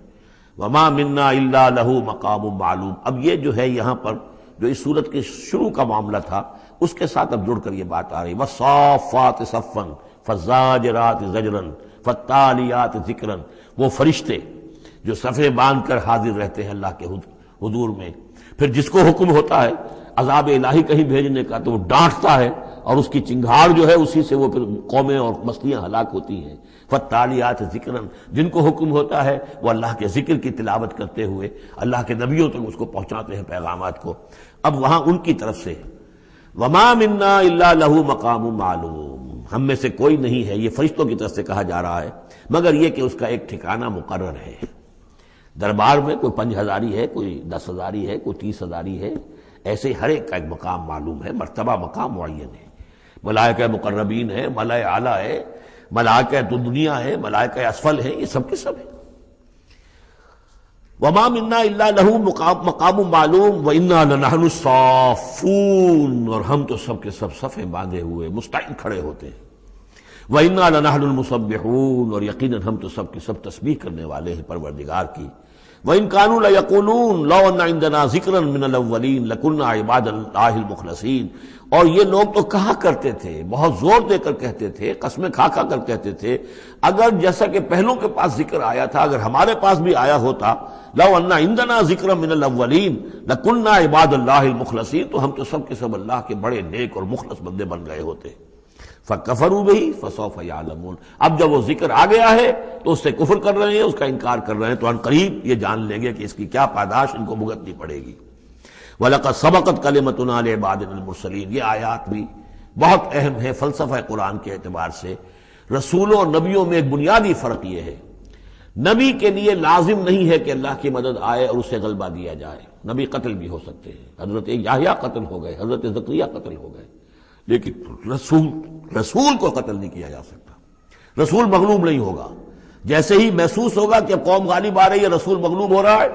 وما منا الا له مقام معلوم، اب یہ جو ہے یہاں پر جو اس صورت کے شروع کا معاملہ تھا اس کے ساتھ اب جڑ کر یہ بات آ رہی، والصافات صفا فالزاجرات زجرا فالتالیات ذکرا، وہ فرشتے جو صفیں باندھ کر حاضر رہتے ہیں اللہ کے حضور میں، پھر جس کو حکم ہوتا ہے عذاب الہی کہیں بھیجنے کا تو وہ ڈانٹتا ہے، اور اس کی چنگھاڑ جو ہے اسی سے وہ پھر قومیں اور بستیاں ہلاک ہوتی ہیں۔ فالتالیات ذکرا، جن کو حکم ہوتا ہے وہ اللہ کے ذکر کی تلاوت کرتے ہوئے اللہ کے نبیوں تک اس کو پہنچاتے ہیں پیغامات کو۔ اب وہاں ان کی طرف سے وما منا الا له مقام معلوم، ہم میں سے کوئی نہیں ہے، یہ فرشتوں کی طرف سے کہا جا رہا ہے، مگر یہ کہ اس کا ایک ٹھکانہ مقرر ہے۔ دربار میں کوئی 5000 ہے، کوئی 10,000 ہے، کوئی 30,000 ہے، ایسے ہر ایک کا ایک مقام معلوم ہے، مرتبہ مقام معین ہے۔ ملائکہ مقربین ہے، ملائکہ اعلیٰ ہے، ملائکہ دنیا ہے، ملائکہ اسفل ہے، یہ سب کے سب ہیں۔ وما منا الا له مقام معلوم وانا لنحن الصافون، اور ہم تو سب کے سب صفیں باندھے ہوئے مستعد کھڑے ہوتے ہیں۔ وانا لنحن المسبحون، اور یقیناً ہم تو سب کے سب تسبیح کرنے والے ہیں پروردگار کی۔ وَإِن كَانُوا لَيَقُولُونَ لَوْ أَنَّ عِندَنَا ذِكْرًا مِّنَ الْأَوَّلِينَ لَكُنَّا عِبَادَ اللَّهِ الْمُخْلَصِينَ، اور یہ لوگ تو کہا کرتے تھے، بہت زور دے کر کہتے تھے، قسمیں کھا کر کہتے تھے، اگر جیسا کہ پہلوں کے پاس ذکر آیا تھا، اگر ہمارے پاس بھی آیا ہوتا، لَوْ أَنَّ عِندَنَا ذِكْرًا مِّنَ الْأَوَّلِينَ لَكُنَّا عِبَادَ اللَّهِ الْمُخْلَصِينَ، تو ہم تو سب کے سب اللہ کے بڑے نیک اور مخلص بندے بن گئے ہوتے۔ فَكَفَرُوا بِهِ فَسَوْفَ يَعْلَمُونَ، اب جب وہ ذکر آ گیا ہے تو اس سے کفر کر رہے ہیں، اس کا انکار کر رہے ہیں، تو ان قریب یہ جان لیں گے کہ اس کی کیا پاداش ان کو بھگتنی پڑے گی۔ وَلَقَدْ سَبَقَتْ كَلِمَتُنَا لِعِبَادِنَا الْمُرْسَلِينَ، یہ آیات بھی بہت اہم ہے فلسفہ قرآن کے اعتبار سے۔ رسولوں اور نبیوں میں ایک بنیادی فرق یہ ہے، نبی کے لیے لازم نہیں ہے کہ اللہ کی مدد آئے اور اسے غلبہ دیا جائے، نبی قتل بھی ہو سکتے ہیں، حضرت یحییٰ قتل ہو گئے، حضرت زکریا قتل ہو گئے، لیکن رسول کو قتل نہیں کیا جا سکتا، رسول مغلوب نہیں ہوگا۔ جیسے ہی محسوس ہوگا کہ اب قوم غالب آ رہی ہے، رسول مغلوب ہو رہا ہے،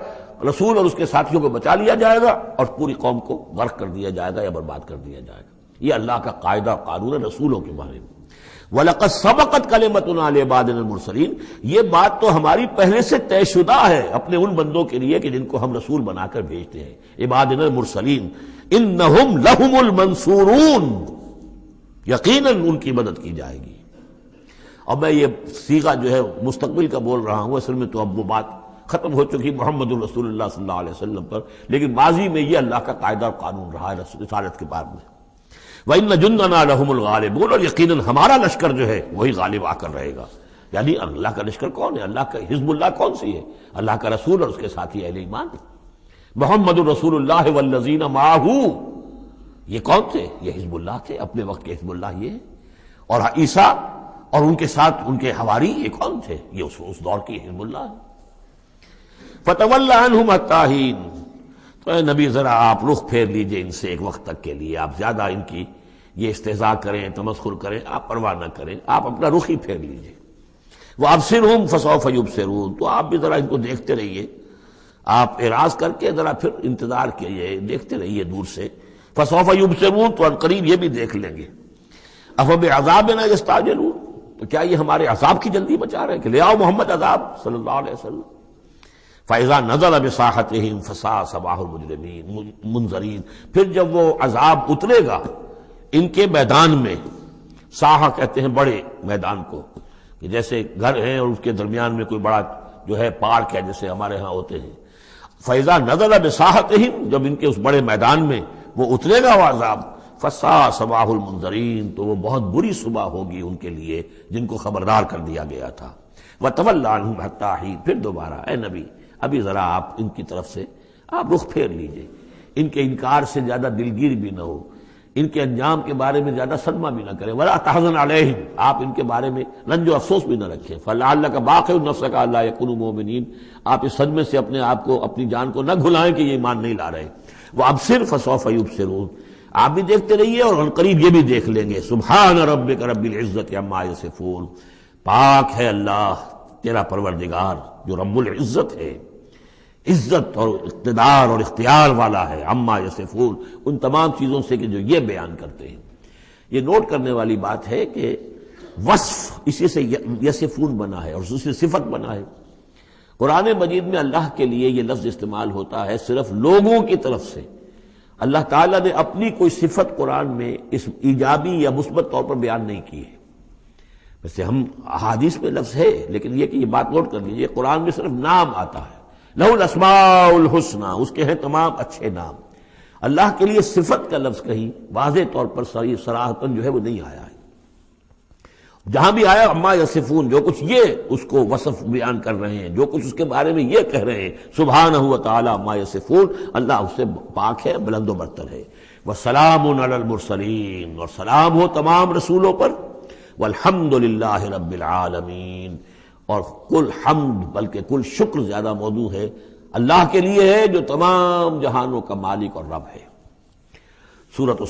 رسول اور اس کے ساتھیوں کو بچا لیا جائے گا اور پوری قوم کو غرق کر دیا جائے گا یا برباد کر دیا جائے گا۔ یہ اللہ کا قاعدہ قانون ہے رسولوں کے بارے میں۔ وَلَقَدْ سَبَقَتْ كَلِمَتُنَا لِعِبَادِنَا الْمُرْسَلِينَ، یہ بات تو ہماری پہلے سے طے شدہ ہے اپنے ان بندوں کے لیے کہ جن کو ہم رسول بنا کر بھیجتے ہیں، عبادنا المرسلین، انہم لہم المنصورون، یقیناً ان کی مدد کی جائے گی۔ اور میں یہ صیغہ جو ہے مستقبل کا بول رہا ہوں، اصل میں تو اب وہ بات ختم ہو چکی محمد الرسول اللہ صلی اللہ علیہ وسلم پر، لیکن ماضی میں یہ اللہ کا قاعدہ اور قانون رہا ہے رسالت کے بعد میں۔ وَإِنَّ جُنْدَنَا لَهُمُ الْغَالِبُونَ، اور یقیناً ہمارا لشکر جو ہے وہی غالب آ کر رہے گا۔ یعنی اللہ کا لشکر کون ہے؟ اللہ کا حزب اللہ کون سی ہے؟ اللہ کا رسول اور اس کے ساتھی اہل ایمان۔ محمد الرسول اللہ والذین معہ، یہ کون تھے؟ یہ حزب اللہ تھے، اپنے وقت کے حزب اللہ یہ ہے۔ اور عیسیٰ اور ان کے ساتھ ان کے حواری یہ کون تھے؟ یہ اس دور کی حزب اللہ ہے۔ فَتَوَلَّ عَنْهُمْ حَتَّىٰ حِينٍ، تو اے نبی ذرا آپ رخ پھیر لیجئے ان سے ایک وقت تک کے لیے، آپ زیادہ ان کی یہ استہزاء کریں، تمسخر کریں، آپ پرواہ نہ کریں، آپ اپنا رخ ہی پھیر لیجئے۔ وَأَبْصِرْهُمْ فَسَوْفَ يُبْصِرُونَ، تو آپ بھی ذرا ان کو دیکھتے رہیے، آپ اعراض کر کے ذرا پھر انتظار کیجئے، دیکھتے رہیے دور سے۔ فَسَوْفَ يُبْصِرُونَ، تو عنقریب یہ بھی دیکھ لیں گے۔ أَفَبِعَذَابِنَا يَسْتَعْجِلُونَ، تو کیا یہ ہمارے عذاب کی جلدی بچا رہے ہیں کہ لے آؤ محمد عذاب صلی اللہ علیہ وسلم۔ فَإِذَا نَزَلَ بِسَاحَتِهِمْ فَسَاءَ صَبَاحُ الْمُجْرِمِينَ منذرین، پھر جب وہ عذاب اترے گا ان کے میدان میں، ساحہ کہتے ہیں بڑے میدان کو، کہ جیسے گھر ہیں اور اس کے درمیان میں کوئی بڑا جو ہے پارک ہے جیسے ہمارے ہاں ہوتے ہیں۔ فَإِذَا نَزَلَ بِسَاحَتِهِمْ، جب ان کے اس بڑے میدان میں وہ اترے گا وہ عذاب، فَسَاءَ صَبَاحُ الْمُنذَرِينَ، تو وہ بہت بری صبح ہوگی ان کے لیے جن کو خبردار کر دیا گیا تھا۔ وَتَوَلَّ عَنْهُمْ حَتَّىٰ حِينٍ، پھر دوبارہ اے نبی ابھی ذرا آپ ان کی طرف سے آپ رخ پھیر لیجئے، ان کے انکار سے زیادہ دلگیر بھی نہ ہو، ان کے انجام کے بارے میں زیادہ صدمہ بھی نہ کریں۔ وَلَا تَحْزَنْ عَلَيْهِمْ، آپ ان کے بارے میں رنج و افسوس بھی نہ رکھیں۔ فَلَعَلَّكَ بَاخِعٌ نَفْسَكَ أَلَّا يَكُونُوا مُؤْمِنِينَ، آپ اس صدمے سے اپنے آپ کو، اپنی جان کو نہ گھلائیں کہ یہ ایمان نہیں لا رہے۔ وَأَبْصِرْ فَسَوْفَ يُبْصِرُونَ، آپ بھی دیکھتے رہیے اور عنقریب یہ بھی دیکھ لیں گے۔ سبحان ربک رب العزت عما یصفون، پاک ہے اللہ تیرا پروردگار جو رب العزت ہے، عزت اور اقتدار اور اختیار والا ہے، عما یصفون، ان تمام چیزوں سے کہ جو یہ بیان کرتے ہیں۔ یہ نوٹ کرنے والی بات ہے کہ وصف اسی سے یصفون بنا ہے اور اس سے صفت بنا ہے۔ قرآن مجید میں اللہ کے لیے یہ لفظ استعمال ہوتا ہے صرف لوگوں کی طرف سے۔ اللہ تعالیٰ نے اپنی کوئی صفت قرآن میں اس ایجابی یا مثبت طور پر بیان نہیں کی ہے۔ ویسے ہم احادیث میں لفظ ہے، لیکن یہ کہ یہ بات نوٹ کر لیجیے، قرآن میں صرف نام آتا ہے، لہ الاسماء الحسنی، اس کے ہیں تمام اچھے نام۔ اللہ کے لیے صفت کا لفظ کہیں واضح طور پر صراحتاً جو ہے وہ نہیں آیا ہے۔ جہاں بھی آیا اما یصفون، جو کچھ یہ اس کو وصف بیان کر رہے ہیں، جو کچھ اس کے بارے میں یہ کہہ رہے ہیں، سبحانہ و تعالی اما یصفون، اللہ اس سے پاک ہے، بلند و برتر ہے۔ وسلام علی المرسلین، اور سلام ہو تمام رسولوں پر، والحمد للہ رب العالمین، اور کل حمد بلکہ کل شکر زیادہ موضوع ہے اللہ کے لیے ہے جو تمام جہانوں کا مالک اور رب ہے۔ سورۃ